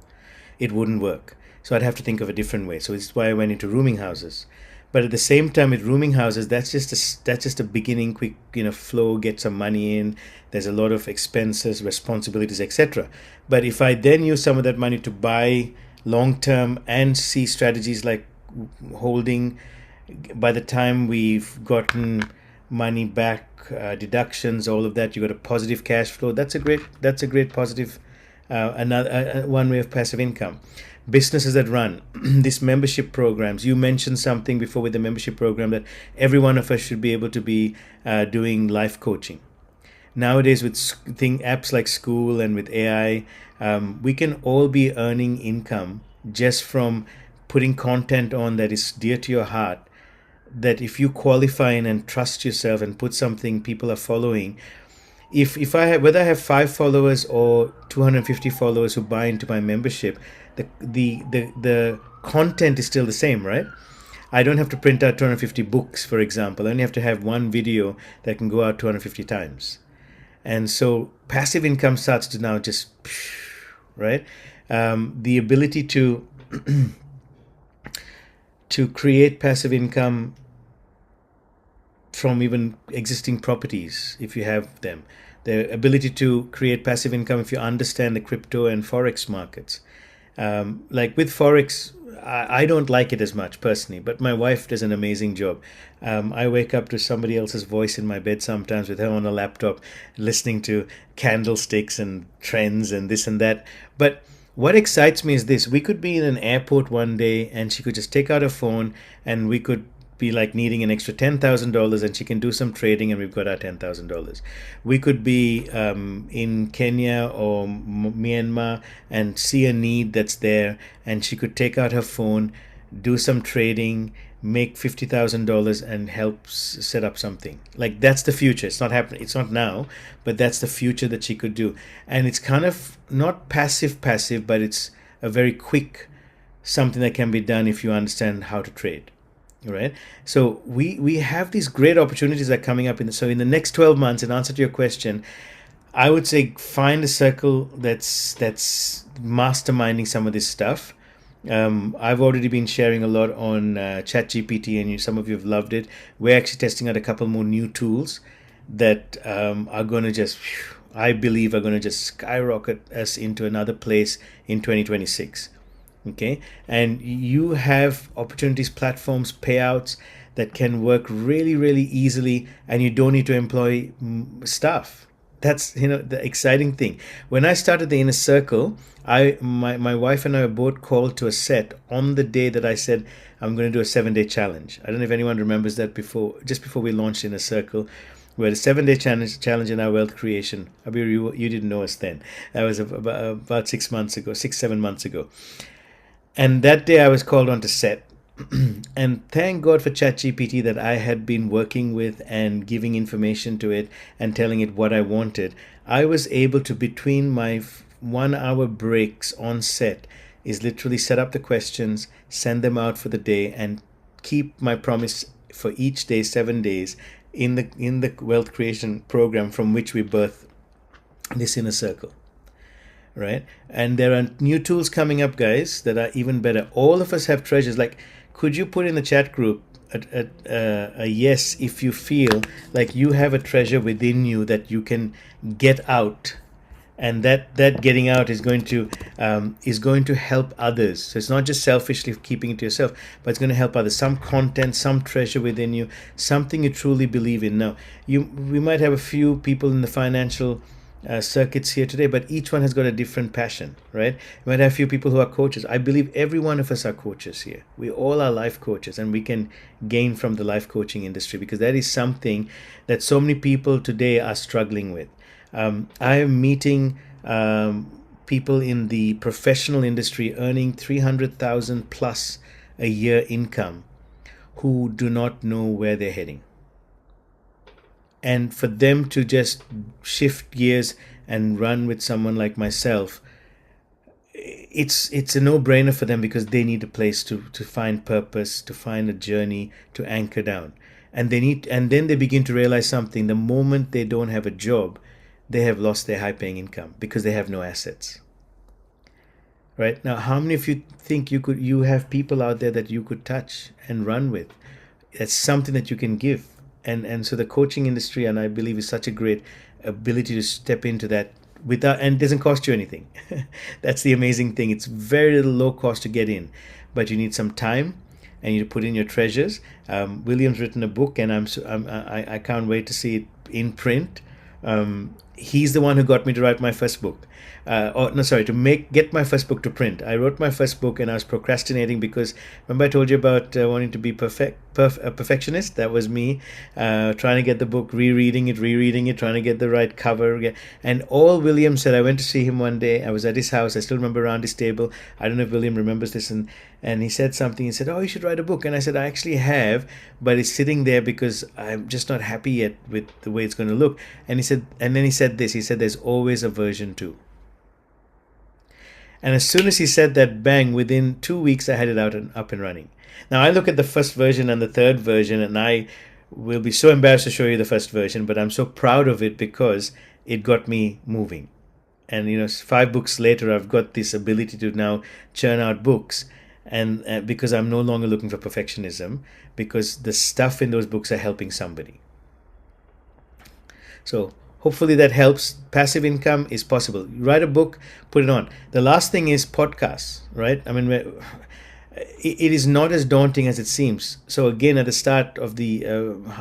It wouldn't work. So I'd have to think of a different way. So this is why I went into rooming houses. But at the same time, with rooming houses, that's just a beginning, quick, flow, get some money in. There's a lot of expenses, responsibilities, etc. But if I then use some of that money to buy long term and see strategies like holding. By the time we've gotten money back, deductions, all of that, you got a positive cash flow. That's a great positive, another one way of passive income. Businesses that run these membership programs. You mentioned something before with the membership program that every one of us should be able to be doing life coaching. Nowadays, with apps like School and with AI, we can all be earning income just from putting content on that is dear to your heart. That if you qualify in and trust yourself and put something people are following, if I have, whether I have 5 followers or 250 followers who buy into my membership, the content is still the same, right? I don't have to print out 250 books, for example. I only have to have one video that can go out 250 times. And so passive income starts to now just, right? The ability to to create passive income from even existing properties, if you have them. The ability to create passive income if you understand the crypto and forex markets. Like with forex, I don't like it as much personally, but my wife does an amazing job. I wake up to somebody else's voice in my bed sometimes with her on a laptop, listening to candlesticks and trends and this and that. But what excites me is this: we could be in an airport one day and she could just take out her phone and we could be like needing an extra $10,000 and she can do some trading and we've got our $10,000. We could be in Kenya or Myanmar and see a need that's there and she could take out her phone, do some trading, make $50,000 and help set up something. Like, that's the future. It's not happening. It's not now, but that's the future that she could do. And it's kind of not passive, but it's a very quick something that can be done if you understand how to trade. Right, so we have these great opportunities that are coming up so in the next 12 months, in answer to your question, I would say find a circle that's masterminding some of this stuff. I've already been sharing a lot on ChatGPT, and some of you have loved it. We're actually testing out a couple more new tools that are going to just, I believe, are going to just skyrocket us into another place in 2026. Okay, and you have opportunities, platforms, payouts that can work really, really easily, and you don't need to employ staff. That's the exciting thing. When I started the Inner Circle, my wife and I were both called to a set on the day that I said I'm going to do a 7-day challenge. I don't know if anyone remembers that just before we launched Inner Circle. We had a 7-day challenge in our wealth creation. Abeer, you didn't know us then. That was about 7 months ago. And that day I was called on to set. And thank God for ChatGPT that I had been working with and giving information to it and telling it what I wanted. I was able to, between my 1-hour breaks on set, is literally set up the questions, send them out for the day, and keep my promise for each day, 7 days, in the wealth creation program from which we birth this Inner Circle. Right? And there are new tools coming up, guys, that are even better. All of us have treasures. Like, could you put in the chat group a yes if you feel like you have a treasure within you that you can get out, and that getting out is going to help others. So it's not just selfishly keeping it to yourself, but it's going to help others. Some content, some treasure within you, something you truly believe in. Now, we might have a few people in the financial circuits here today, but each one has got a different passion, right? You might have a few people who are coaches. I believe every one of us are coaches here. We all are life coaches, and we can gain from the life coaching industry, because that is something that so many people today are struggling with. I am meeting people in the professional industry earning 300,000 plus a year income who do not know where they're heading. And for them to just shift gears and run with someone like myself, it's a no-brainer for them, because they need a place to find purpose, to find a journey, to anchor down. And then they begin to realize something. The moment they don't have a job, they have lost their high-paying income because they have no assets. Right? Now, how many of you think you have people out there that you could touch and run with? That's something that you can give. And so the coaching industry, and I believe, is such a great ability to step into that without, and it doesn't cost you anything. That's the amazing thing. It's very little low cost to get in, but you need some time and you put in your treasures. William's written a book, and I can't wait to see it in print. He's the one who got me to write my first book. To get my first book to print. I wrote my first book and I was procrastinating because remember I told you about wanting to be a perfectionist. That was me, trying to get the book, rereading it, trying to get the right cover. And all William said, I went to see him one day. I was at his house. I still remember around his table. I don't know if William remembers this, and he said something. He said, "Oh, you should write a book." And I said, "I actually have, but it's sitting there because I'm just not happy yet with the way it's going to look." And then he said this. He said, "There's always a version 2." And as soon as he said that, bang, within 2 weeks I had it out and up and running. Now I look at the first version and the third version, and I will be so embarrassed to show you the first version, but I'm so proud of it because it got me moving. And 5 books later, I've got this ability to now churn out books, and because I'm no longer looking for perfectionism, because the stuff in those books are helping somebody. So hopefully that helps. Passive income is possible. You write a book, put it on. The last thing is podcasts, right? I mean, it is not as daunting as it seems. So again, at the start of the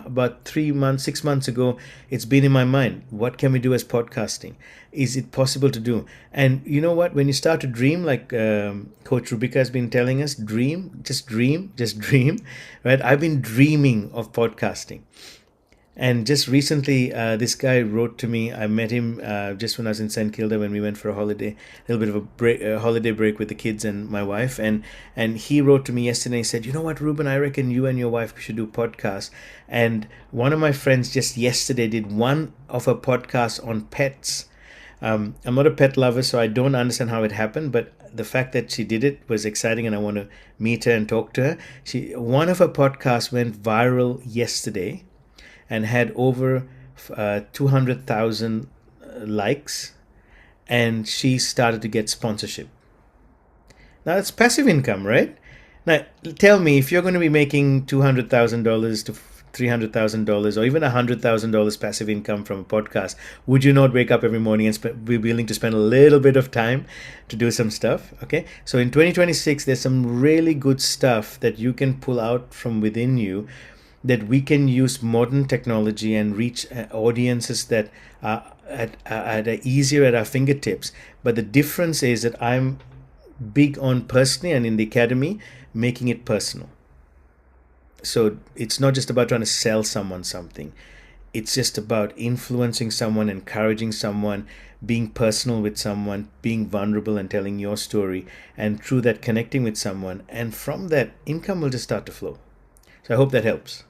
about 6 months ago, it's been in my mind. What can we do as podcasting? Is it possible to do? And you know what? When you start to dream, like Coach Rubika has been telling us, just dream, right? I've been dreaming of podcasting. And just recently, this guy wrote to me. I met him just when I was in St. Kilda when we went for a holiday, a little bit of a holiday break with the kids and my wife. And he wrote to me yesterday. He said, "You know what, Ruben? I reckon you and your wife should do podcasts." And one of my friends just yesterday did one of her podcasts on pets. I'm not a pet lover, so I don't understand how it happened, but the fact that she did it was exciting, and I want to meet her and talk to her. One of her podcasts went viral yesterday and had over 200,000 likes, and she started to get sponsorship. Now that's passive income, right? Now tell me, if you're going to be making $200,000 to $300,000 or even $100,000 passive income from a podcast, would you not wake up every morning and be willing to spend a little bit of time to do some stuff? Okay, so in 2026, there's some really good stuff that you can pull out from within you, that we can use modern technology and reach audiences that are easier at our fingertips. But the difference is that I'm big on personally, and in the academy, making it personal. So it's not just about trying to sell someone something. It's just about influencing someone, encouraging someone, being personal with someone, being vulnerable and telling your story, and through that connecting with someone. And from that, income will just start to flow. So I hope that helps.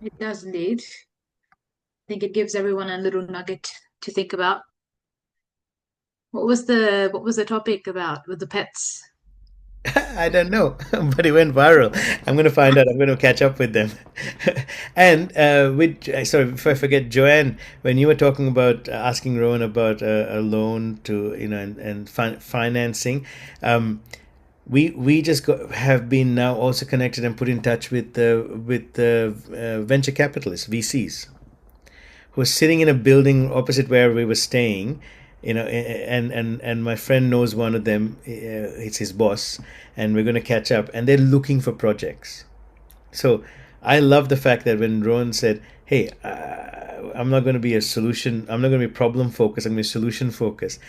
It does indeed. I think it gives everyone a little nugget to think about. What was the topic about with the pets? I don't know, but it went viral. I'm going to find out. I'm going to catch up with them. And sorry, if I forget, Joanne, when you were talking about asking Rowan about a loan to, and financing, we just have been now also connected and put in touch with the venture capitalists, VCs, who are sitting in a building opposite where we were staying, and my friend knows one of them. It's his boss, and we're going to catch up, and they're looking for projects. So I love the fact that when Rowan said, "Hey, I'm not going to be I'm not going to be problem focused, I'm going to be solution focused,"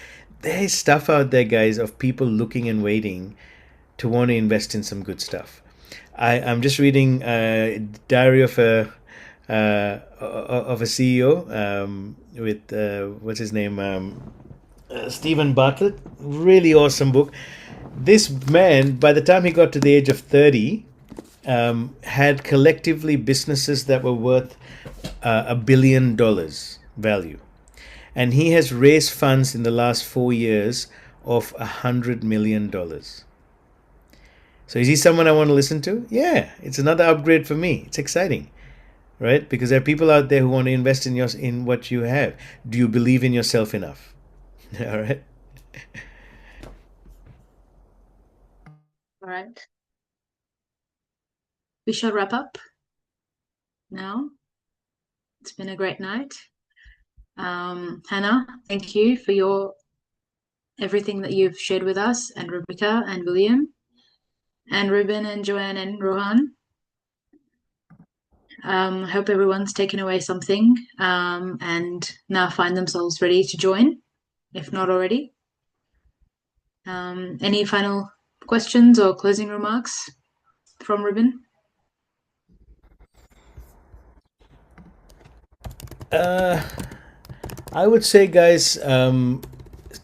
there's stuff out there, guys, of people looking and waiting to want to invest in some good stuff. I'm just reading Diary of a CEO with what's his name, Stephen Bartlett. Really awesome book. This man, by the time he got to the age of 30, had collectively businesses that were worth $1 billion value, and he has raised funds in the last 4 years of $100 million. So is he someone I want to listen to? Yeah, it's another upgrade for me. It's exciting, right? Because there are people out there who want to invest in what you have. Do you believe in yourself enough? All right. All right. We shall wrap up now. It's been a great night. Hannah, thank you for everything that you've shared with us, and Rubika and William, and Rueben and Joanne and Rohan. Hope everyone's taken away something and now find themselves ready to join, if not already. Any final questions or closing remarks from Ruben? I would say, guys,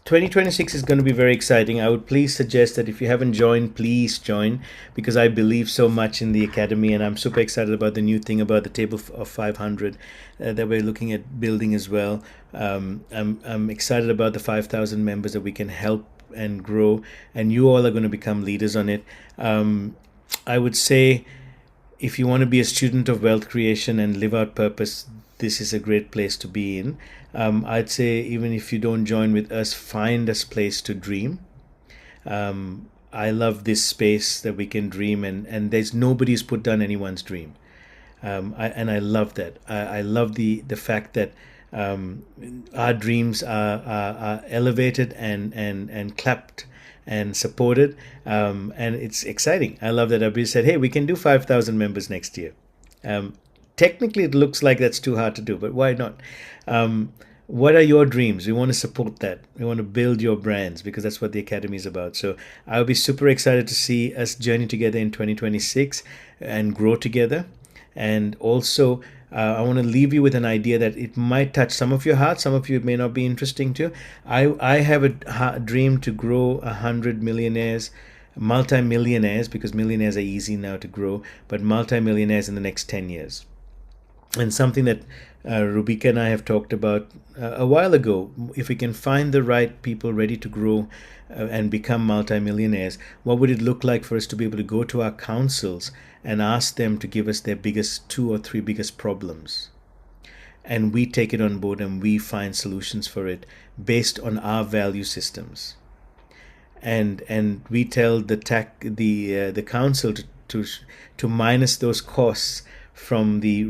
2026 is going to be very exciting. I would please suggest that if you haven't joined, please join, because I believe so much in the academy, and I'm super excited about the new thing about the table of 500 that we're looking at building as well. I'm excited about the 5,000 members that we can help and grow, and you all are going to become leaders on it. I would say, if you want to be a student of wealth creation and live out purpose, this is a great place to be in. I'd say, even if you don't join with us, find a place to dream. I love this space that we can dream, and there's nobody's put down anyone's dream. I love that. I love the fact that our dreams are elevated and clapped and supported, and it's exciting. I love that Abeer said, "Hey, we can do 5,000 members next year." Technically, it looks like that's too hard to do, but why not? What are your dreams? We want to support that. We want to build your brands, because that's what the academy is about. So I'll be super excited to see us journey together in 2026 and grow together. And also, I want to leave you with an idea that it might touch some of your heart. Some of you it may not be interesting to. I have a dream to grow 100 millionaires, multi-millionaires, because millionaires are easy now to grow, but multi-millionaires in the next 10 years. And something that Rubika and I have talked about a while ago. If we can find the right people ready to grow and become multimillionaires, what would it look like for us to be able to go to our councils and ask them to give us their biggest 2 or 3 biggest problems? And we take it on board and we find solutions for it based on our value systems. And we tell the council to minus those costs from the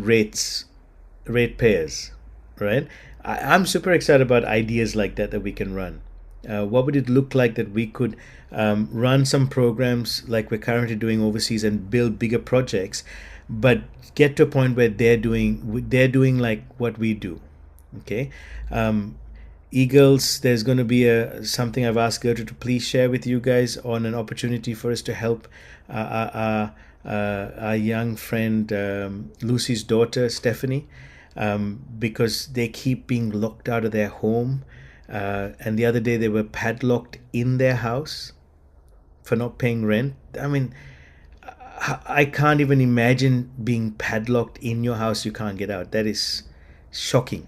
ratepayers, right? I'm super excited about ideas like that we can run. What would it look like that we could run some programs like we're currently doing overseas and build bigger projects, but get to a point where they're doing like what we do, okay? Eagles, there's going to be something I've asked Gertrude to please share with you guys on an opportunity for us to help our young friend Lucy's daughter Stephanie, because they keep being locked out of their home, and the other day they were padlocked in their house for not paying rent. I mean, I can't even imagine being padlocked in your house. You can't get out. That is shocking.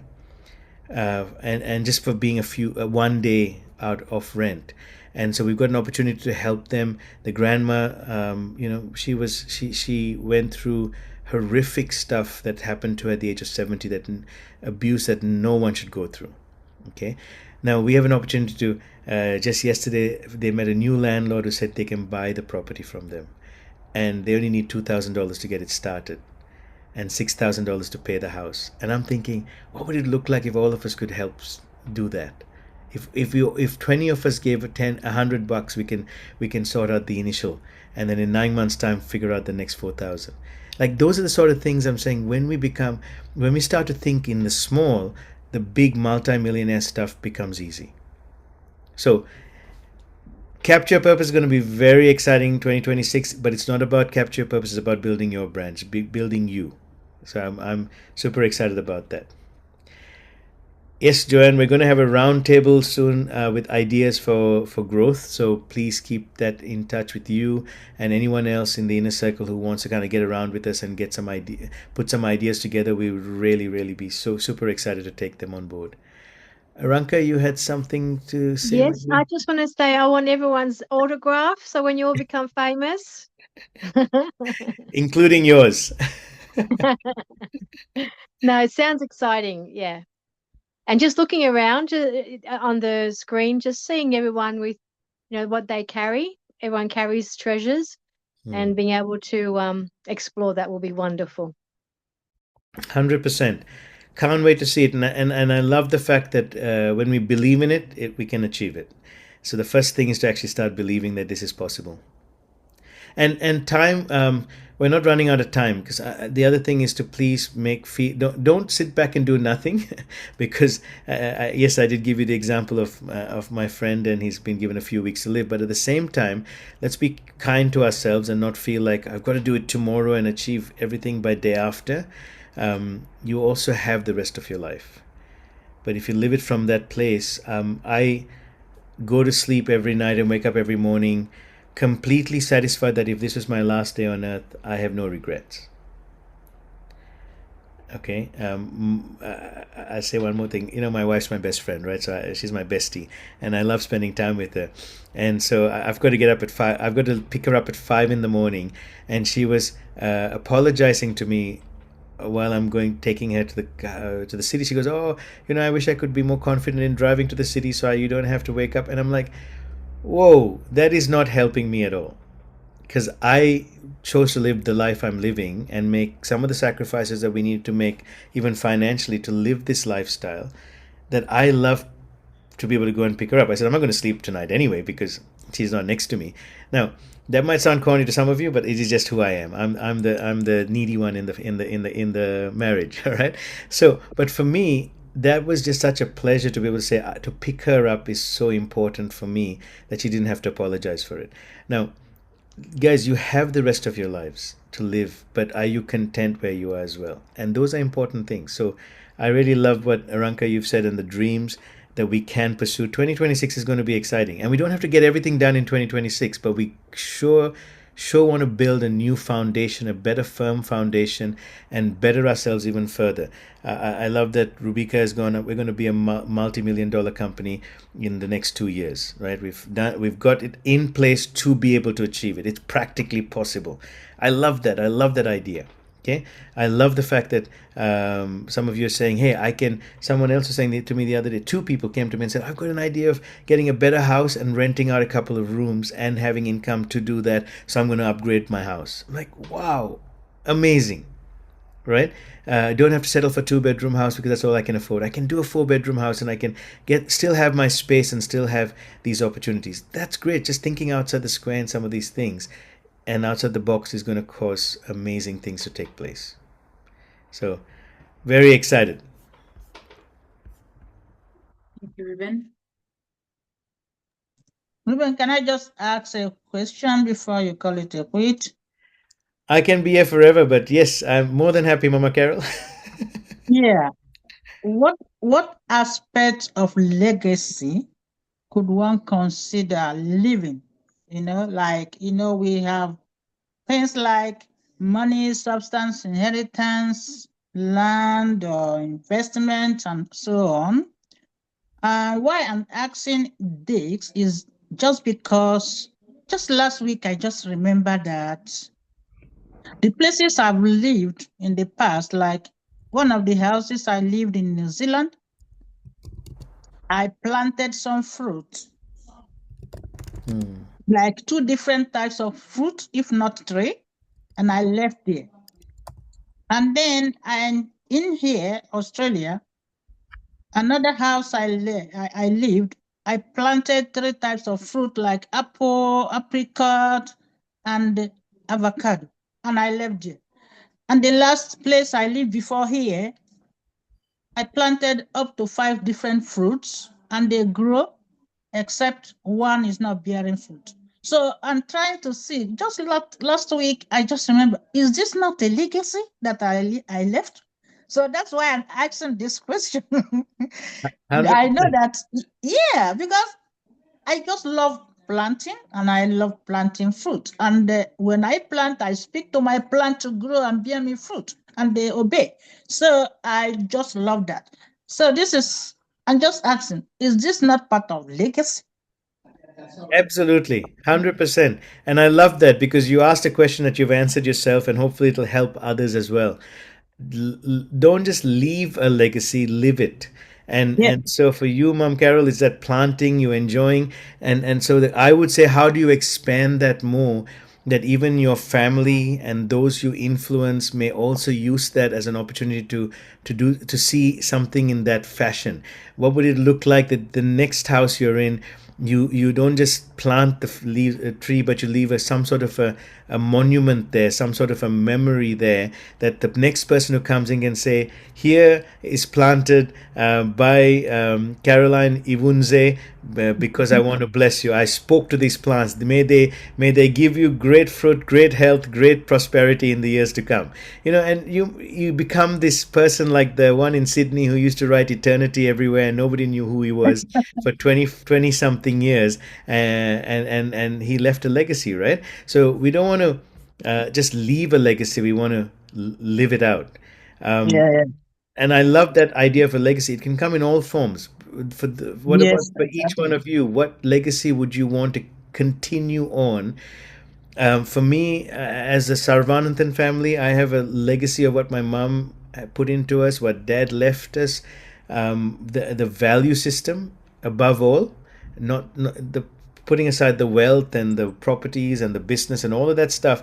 And just for being one day out of rent. And so we've got an opportunity to help them. The grandma, she went through horrific stuff that happened to her at the age of 70, that abuse that no one should go through. Okay, now we have an opportunity to just yesterday they met a new landlord who said they can buy the property from them, and they only need $2,000 to get it started and $6,000 to pay the house. And I'm thinking, what would it look like if all of us could help do that? If 20 of us gave $100, we can sort out the initial, and then in 9 months' time figure out the next 4,000. Like, those are the sort of things I'm saying. When we start to think in the small, the big multi-millionaire stuff becomes easy. So Capture Your Purpose is going to be very exciting in 2026, but it's not about Capture Your Purpose. It's about building your brand, building you. So I'm super excited about that. Yes, Joanne, we're going to have a round table soon with ideas for growth. So please keep that in touch with you and anyone else in the inner circle who wants to kind of get around with us and get put some ideas together. We would really, really be so super excited to take them on board. Aranka, you had something to say? Yes, I just want to say I want everyone's autograph. So when you all become famous, including yours. No, it sounds exciting. Yeah. And just looking around on the screen, just seeing everyone with, what they carry. Everyone carries treasures, and being able to explore that will be wonderful. 100%. can't wait to see it. And I love the fact that when we believe in it, we can achieve it. So the first thing is to actually start believing that this is possible. And time, we're not running out of time, because the other thing is to please don't sit back and do nothing. Because yes, I did give you the example of my friend, and he's been given a few weeks to live, but at the same time, let's be kind to ourselves and not feel like I've got to do it tomorrow and achieve everything by day after. You also have the rest of your life, but if you live it from that place, I go to sleep every night and wake up every morning completely satisfied that if this was my last day on earth, I have no regrets. Okay. I'll say one more thing. My wife's my best friend, right? So she's my bestie, and I love spending time with her. And so I've got to get up at 5. I've got to pick her up at 5 in the morning, and she was apologizing to me while I'm taking her to the city. She goes, "Oh, I wish I could be more confident in driving to the city, so you don't have to wake up." And I'm like, whoa, that is not helping me at all, because I chose to live the life I'm living and make some of the sacrifices that we need to make, even financially, to live this lifestyle that I love to be able to go and pick her up. I said, I'm not going to sleep tonight anyway because she's not next to me. Now, that might sound corny to some of you, but it is just who I am. I'm the needy one in the marriage, all right? So, but for me, that was just such a pleasure to be able to say, to pick her up is so important for me that she didn't have to apologize for it. Now, guys, you have the rest of your lives to live, but are you content where you are as well? And those are important things. So I really love what Aranka you've said, and the dreams that we can pursue. 2026 is going to be exciting, and we don't have to get everything done in 2026, but we sure want to build a new foundation, a better firm foundation, and better ourselves even further. I love that Rubika we're going to be a multi-million-dollar company in the next 2 years, right? We've got it in place to be able to achieve it. It's practically possible. I love that. I love that idea. Okay, I love the fact that some of you are saying, "Hey, I can." Someone else was saying to me the other day. 2 people came to me and said, "I've got an idea of getting a better house and renting out a couple of rooms and having income to do that. So I'm going to upgrade my house." I'm like, wow, amazing, right? I don't have to settle for a 2-bedroom house because that's all I can afford. I can do a 4-bedroom house, and I can still have my space and still have these opportunities. That's great. Just thinking outside the square and some of these things, and outside the box, is going to cause amazing things to take place. So, very excited. Thank you, Ruben. Ruben, can I just ask a question before you call it a quit? I can be here forever, but yes, I'm more than happy, Mama Carol. Yeah. What aspect of legacy could one consider living? We have things like money, substance, inheritance, land or investment, and so on. Why I'm asking this is just because just last week I just remember that the places I've lived in the past, like one of the houses I lived in New Zealand, I planted some fruit, like 2 different types of fruit, if not 3, and I left there. And then in here, Australia, another house I lived, I planted 3 types of fruit like apple, apricot, and avocado, and I left there. And the last place I lived before here, I planted up to 5 different fruits, and they grow, except one is not bearing fruit. So I'm trying to see, just last week, I just remember, is this not a legacy that I left? So that's why I'm asking this question. I know 100%. that, yeah, because I just love planting, and I love planting fruit. And when I plant, I speak to my plant to grow and bear me fruit, and they obey. So I just love that. So I'm just asking, is this not part of legacy? Absolutely, 100%. And I love that, because you asked a question that you've answered yourself, and hopefully it'll help others as well. Don't just leave a legacy, live it. And Yeah. and so for you, Mom Carol, is that planting you enjoying? And so that I would say, how do you expand that more? that even your family and those you influence may also use that as an opportunity to see something in that fashion. What would it look like that the next house you're in, you don't just plant leave a tree, but you leave some sort of a monument there, some sort of a memory there, that the next person who comes in can say, here is planted by Caroline Ivunze, because I want to bless you. I spoke to these plants. May they give you great fruit, great health, great prosperity in the years to come. And you become this person like the one in Sydney who used to write eternity everywhere and nobody knew who he was for 20 something years, and he left a legacy, right? So we don't want to just leave a legacy. We want to live it out. Yeah, yeah. And I love that idea of a legacy. It can come in all forms. What about Yes, for each one exactly. of you? What legacy would you want to continue on? For me, as a Sarvananthan family, I have a legacy of what my mom put into us, what dad left us, the value system above all, not the putting aside the wealth and the properties and the business and all of that stuff.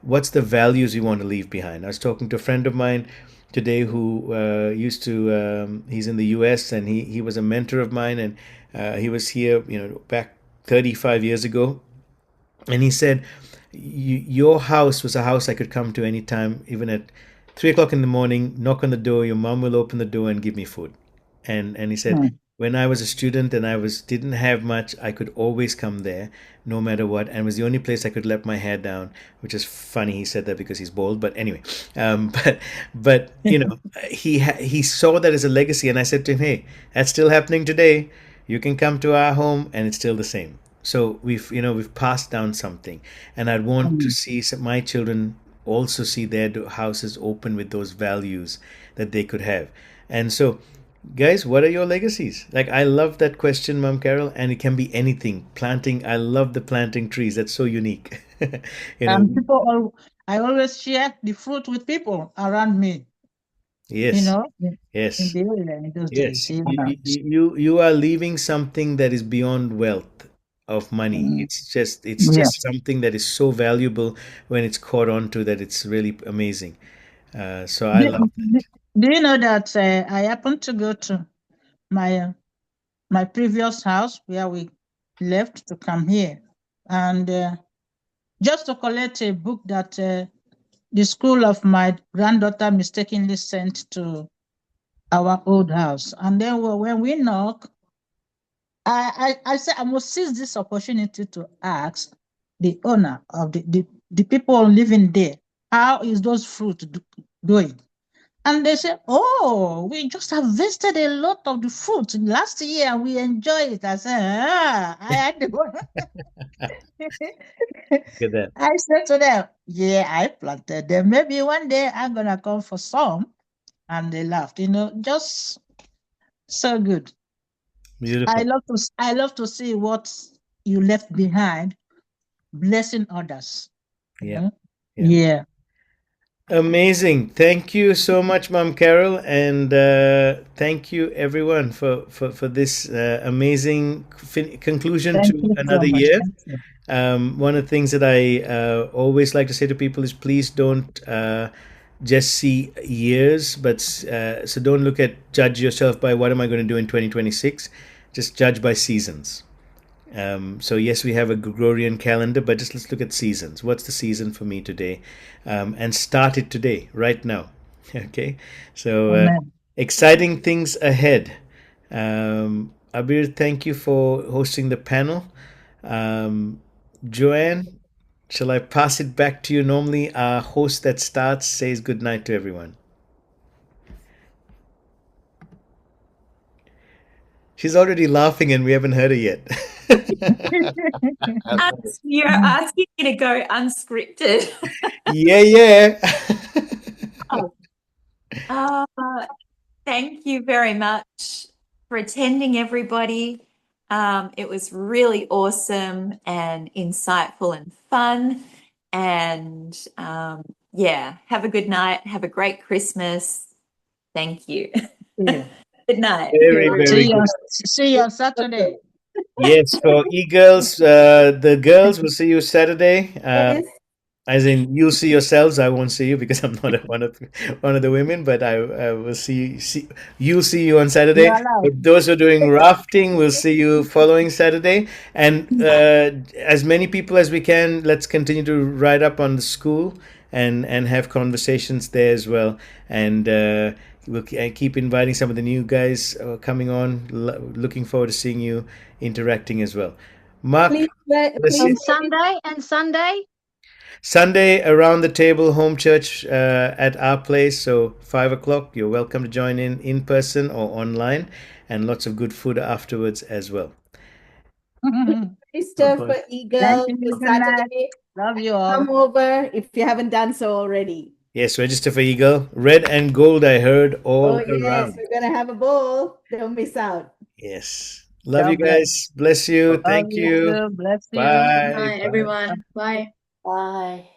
What's the values you want to leave behind? I was talking to a friend of mine today who used to he's in the US, and he was a mentor of mine, and he was here back 35 years ago, and he said, your house was a house I could come to anytime, even at 3 o'clock in the morning, knock on the door, your mom will open the door and give me food. And he said, Hmm. when I was a student and didn't have much, I could always come there, no matter what, and it was the only place I could let my hair down, which is funny. He said that because he's bald, but anyway, but he saw that as a legacy, and I said to him, hey, that's still happening today. You can come to our home, and it's still the same. So we've passed down something, and I'd want to Hmm. see my children also see their houses open with those values that they could have. And so, guys, what are your legacies? Like, I love that question, Mom Carol, and it can be anything. Planting, I love the planting trees. That's so unique. you know, And I always share the fruit with people around me, yes, in yes, the area in those days. yes. Yeah. You are leaving something that is beyond wealth of money. Mm. It's just Yes. something that is so valuable when it's caught on to, that it's really amazing. So I Do, love do, that. do you know that I happened to go to my previous house where we left to come here, and just to collect a book that the school of my granddaughter mistakenly sent to our old house. And then when we knock, I said I must seize this opportunity to ask the owner of the people living there, how is those fruit doing? And they said, oh, we just harvested a lot of the fruit last year and we enjoy it. I said, I had to go. Look at that. I said to them, yeah, I planted them. Maybe one day I'm going to come for some. And they laughed, just so good. Beautiful. I love to see what you left behind, blessing others. Yeah. Yeah. Yeah. Amazing. Thank you so much, Mom Carol, and thank you everyone for this amazing conclusion Thank to you so another much. year. Thank you. One of the things that I always like to say to people is, please don't just see years, but so don't judge yourself by what am I going to do in 2026. Just judge by seasons. So yes, we have a Gregorian calendar, but just let's look at seasons. What's the season for me today? And start it today, right now. Okay, so Amen. exciting things ahead. Abeer, thank you for hosting the panel. Joanne, shall I pass it back to you? Normally, our host that starts says good night to everyone. She's already laughing, and we haven't heard her yet. You're asking me to go unscripted. Yeah, yeah. Uh, Thank you very much for attending, everybody. It was really awesome and insightful and fun. And yeah, have a good night. Have a great Christmas. Thank you. Yeah. Good night. Very, very good. See you on Saturday. Yes, for e-girls, the girls will see you Saturday. Yes. As in, you'll see yourselves. I won't see you because I'm not one of the women. But I will see. You'll see you on You Saturday. are allowed. But those who are doing rafting, we'll see you following Saturday. And as many people as we can, let's continue to ride up on the school and have conversations there as well. And I keep inviting some of the new guys coming on. Looking forward to seeing you interacting as well. Mark, Please, bless please. you. And Sunday, Sunday around the table home church at our place. So 5 o'clock. You're welcome to join in person or online, and lots of good food afterwards as well. Register for Thank Eagle you this so much. Saturday. Love you all. Come over if you haven't done so already. Yes, register for Eagle. Red and gold, I heard all Oh, yes, around. we're going to have a bowl. Don't miss out. Yes. Love you God bless. guys. Bless you. Love Thank you you. too. Bless you. Bye. Bye, everyone. Bye. Bye.